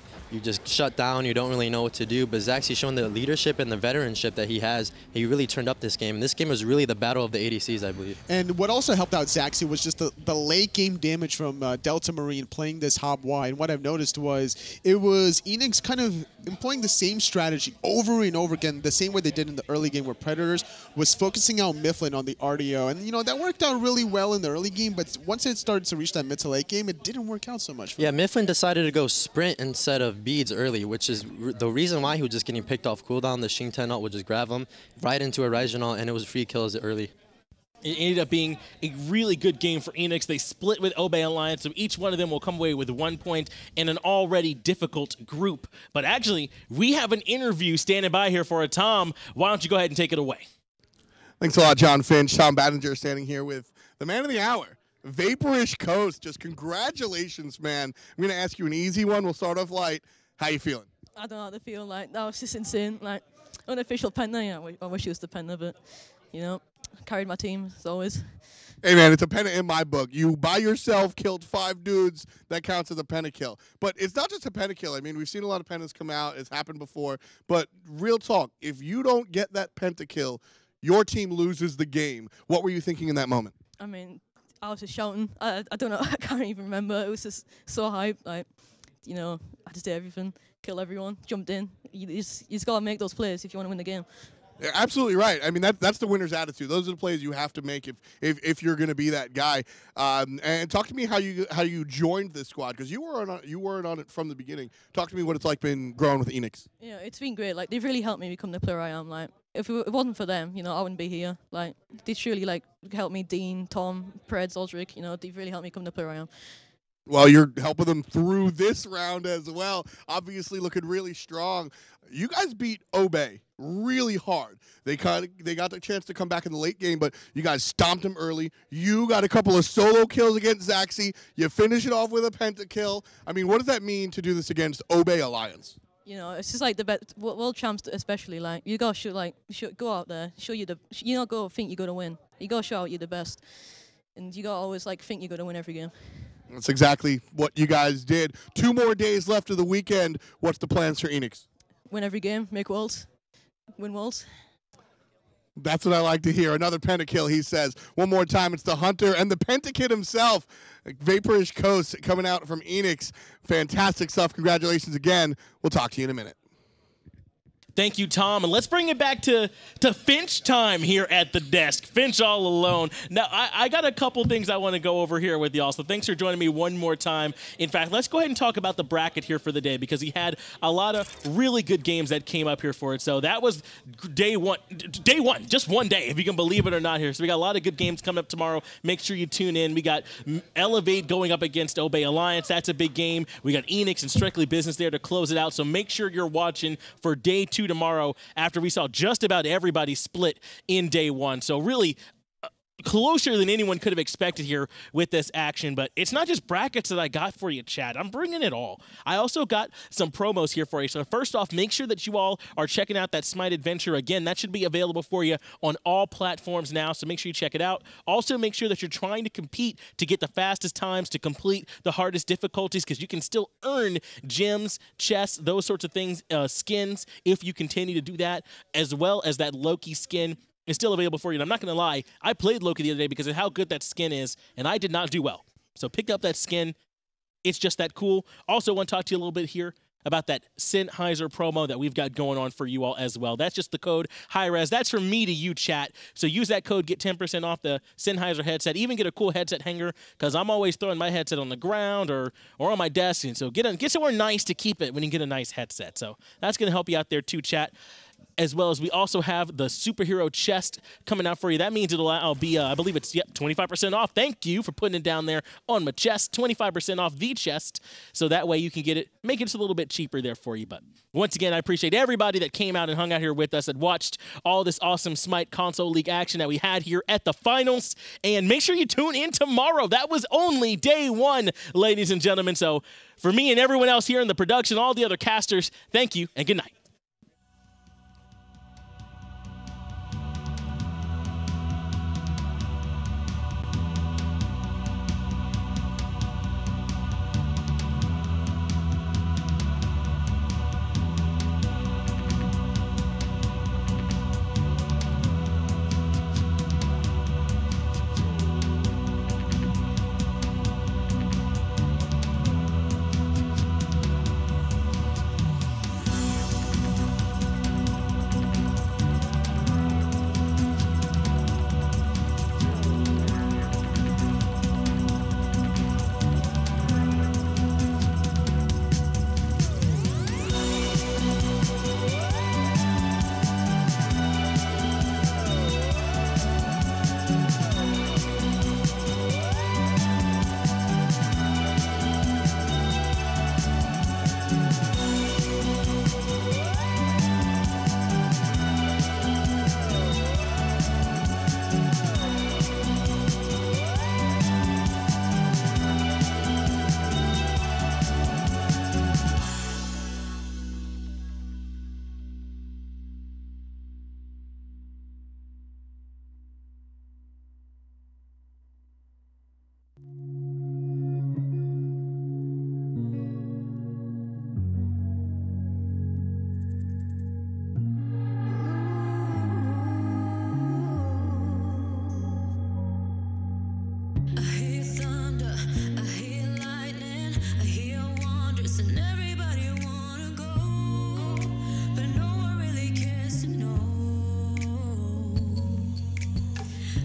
just shut down. You don't really know what to do. But Zachsy showing the leadership and the veteranship that he has. He really turned up this game. And this game was really the battle of the ADCs, I believe. And what also helped out Zachsy was just the late game damage from Delta Marine playing this hop Y. And what I've noticed was it was Eanix kind of employing the same strategy over and over again, the same way they did in the early game where Predators was focusing out Myflin on the Artio. And, you know, that worked out really well in the early game. But once it started to reach that mid to late game, it didn't work out so much. Yeah, Myflin decided to go sprint instead of beads early, which is the reason why he was just getting picked off cooldown. The Xing 10 ult would just grab him right into a Raijin ult, and it was free kills early. It ended up being a really good game for Eanix. They split with Obey Alliance, so each one of them will come away with 1 point in an already difficult group. But actually, we have an interview standing by here for a Tom. Why don't you go ahead and take it away? Thanks a lot, John Finch. Tom Battinger standing here with the man of the hour, Vaporish Coast. Just congratulations, man. I'm going to ask you an easy one. We'll start off light. How you feeling? I don't know how to feel. Like, that was just insane. Like, unofficial penna, yeah, I wish it was the penna, but, you know, carried my team, as always. Hey, man, it's a penna in my book. You, by yourself, killed 5 dudes. That counts as a penna kill. But it's not just a penna kill. I mean, we've seen a lot of pennas come out. It's happened before. But real talk, if you don't get that pentakill, your team loses the game. What were you thinking in that moment? I mean, I was just shouting. I don't know. I can't even remember. It was just so hyped. Like, you know, I just did everything. Kill everyone. Jumped in. You just got to make those plays if you want to win the game. You're absolutely right. I mean, that's the winner's attitude. Those are the plays you have to make if you're going to be that guy. And talk to me how you joined this squad, because you weren't on it from the beginning. Talk to me what it's like been growing with Eanix. Yeah, it's been great. Like, they've really helped me become the player I am. Like, if it wasn't for them, you know, I wouldn't be here. Like, they truly like helped me. Dean, Tom, Preds, Auzrik. You know, they've really helped me become the player I am. Well, you're helping them through this round as well. Obviously looking really strong. You guys beat Obey really hard. They got the chance to come back in the late game, but you guys stomped them early. You got a couple of solo kills against Zachsy. You finish it off with a pentakill. I mean, what does that mean to do this against Obey Alliance? You know, it's just like the best world champs, especially. Like, you gotta go out there, show you don't go think you're gonna win. You gotta show out you're the best, and you gotta always like think you're gonna win every game. That's exactly what you guys did. 2 more days left of the weekend. What's the plans for Eanix? Win every game, make worlds, win worlds. That's what I like to hear. Another pentakill, he says. One more time, it's the Hunter and the Pentakid himself. Vaporish Coast coming out from Eanix. Fantastic stuff. Congratulations again. We'll talk to you in a minute. Thank you, Tom. And let's bring it back to Finch time here at the desk. Finch all alone. Now, I got a couple things I want to go over here with y'all, so thanks for joining me one more time. In fact, let's go ahead and talk about the bracket here for the day, because he had a lot of really good games that came up here for it. So that was day one, just one day, if you can believe it or not here. So we got a lot of good games coming up tomorrow. Make sure you tune in. We got Elevate going up against Obey Alliance. That's a big game. We got Eanix and Strictly Business there to close it out. So make sure you're watching for day 2 tomorrow, after we saw just about everybody split in day 1. So really closer than anyone could have expected here with this action. But it's not just brackets that I got for you, Chad. I'm bringing it all. I also got some promos here for you. So first off, make sure that you all are checking out that Smite Adventure. Again, that should be available for you on all platforms now, so make sure you check it out. Also, make sure that you're trying to compete to get the fastest times, to complete the hardest difficulties, because you can still earn gems, chests, those sorts of things, skins, if you continue to do that, as well as that Loki skin is still available for you. And I'm not going to lie, I played Loki the other day because of how good that skin is, and I did not do well. So pick up that skin. It's just that cool. Also want to talk to you a little bit here about that Sennheiser promo that we've got going on for you all as well. That's just the code hi-rez. That's from me to you, chat. So use that code, get 10% off the Sennheiser headset. Even get a cool headset hanger, because I'm always throwing my headset on the ground or on my desk. And so get somewhere nice to keep it when you get a nice headset. So that's going to help you out there too, chat. As well as we also have the superhero chest coming out for you. That means it'll be, I believe it's 25% off. Thank you for putting it down there on my chest. 25% off the chest. So that way you can get it, make it just a little bit cheaper there for you. But once again, I appreciate everybody that came out and hung out here with us and watched all this awesome Smite Console League action that we had here at the finals. And make sure you tune in tomorrow. That was only day one, ladies and gentlemen. So for me and everyone else here in the production, all the other casters, thank you and good night.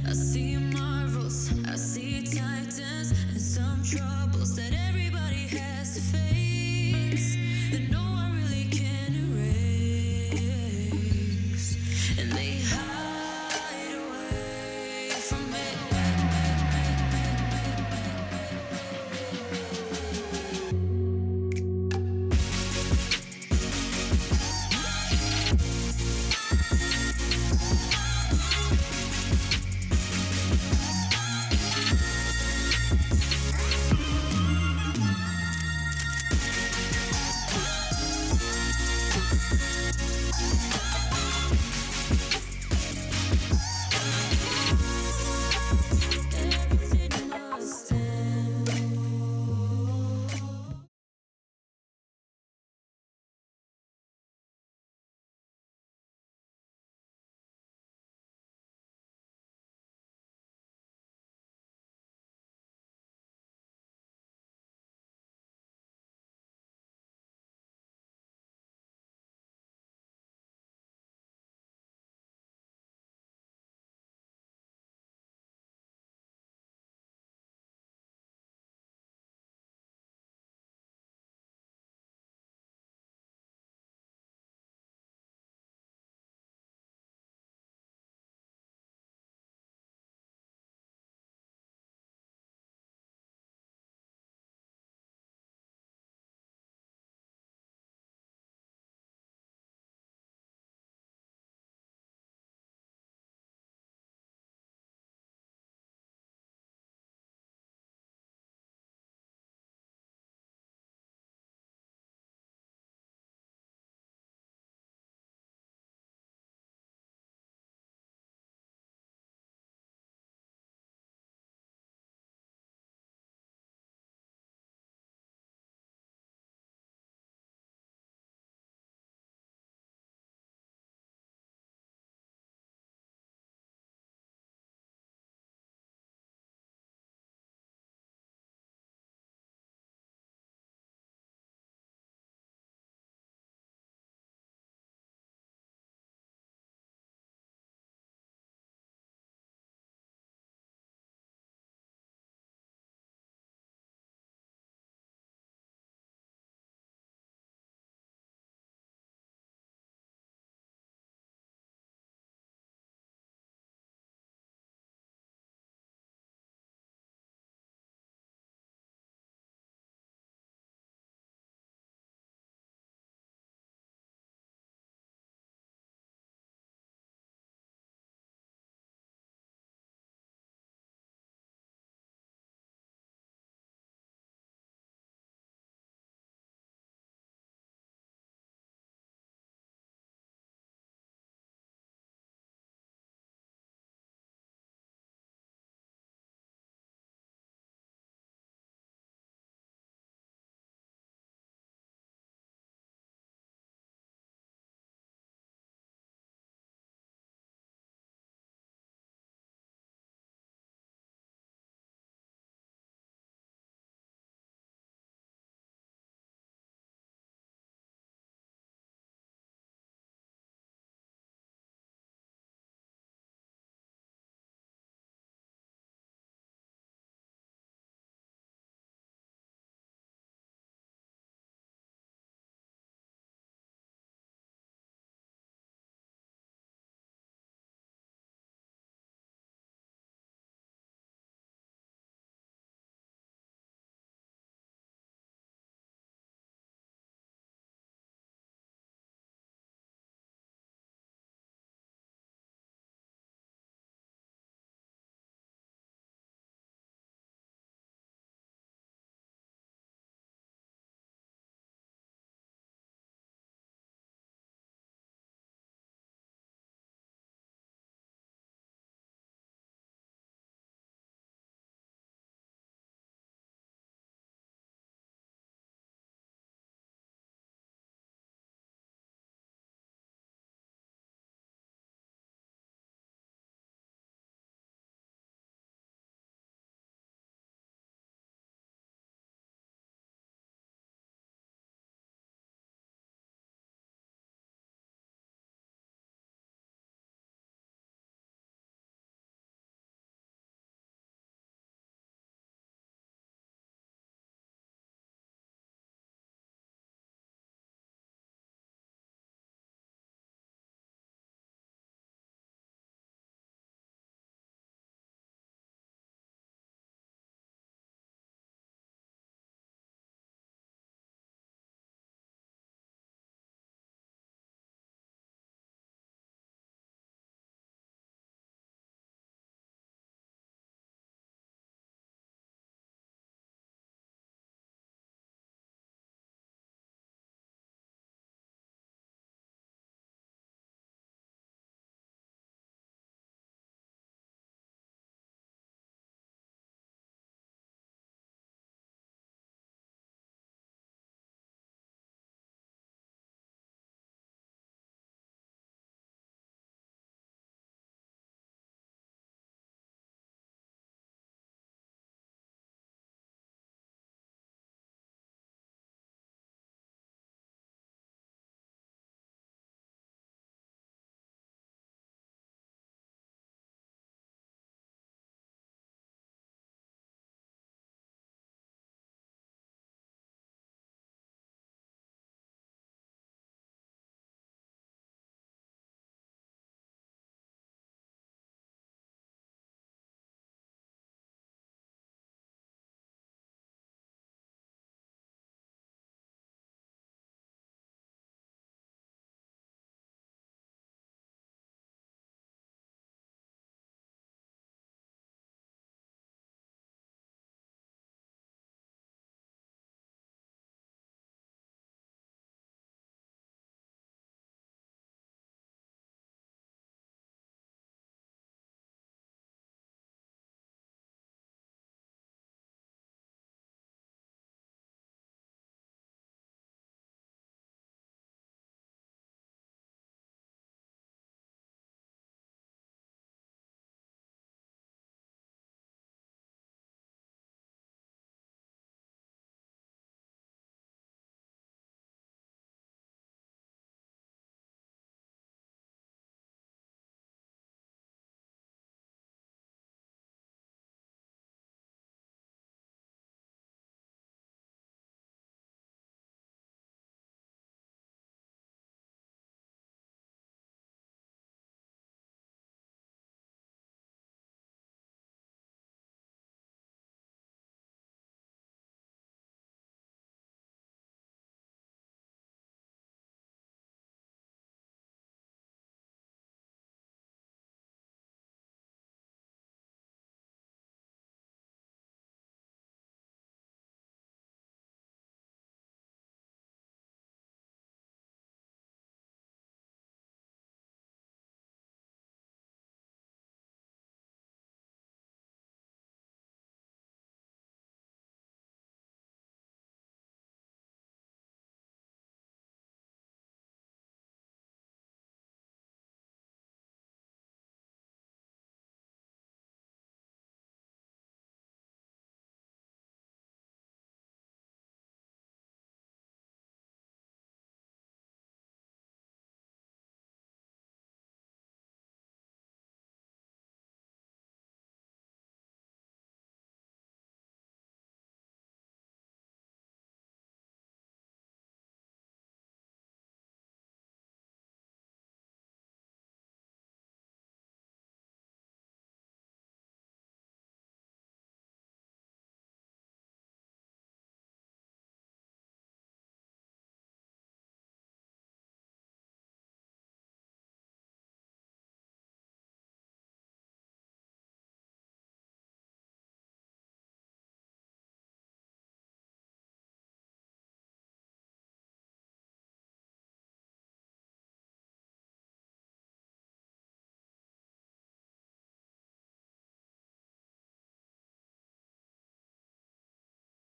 I see marvels, I see titans, and some trouble.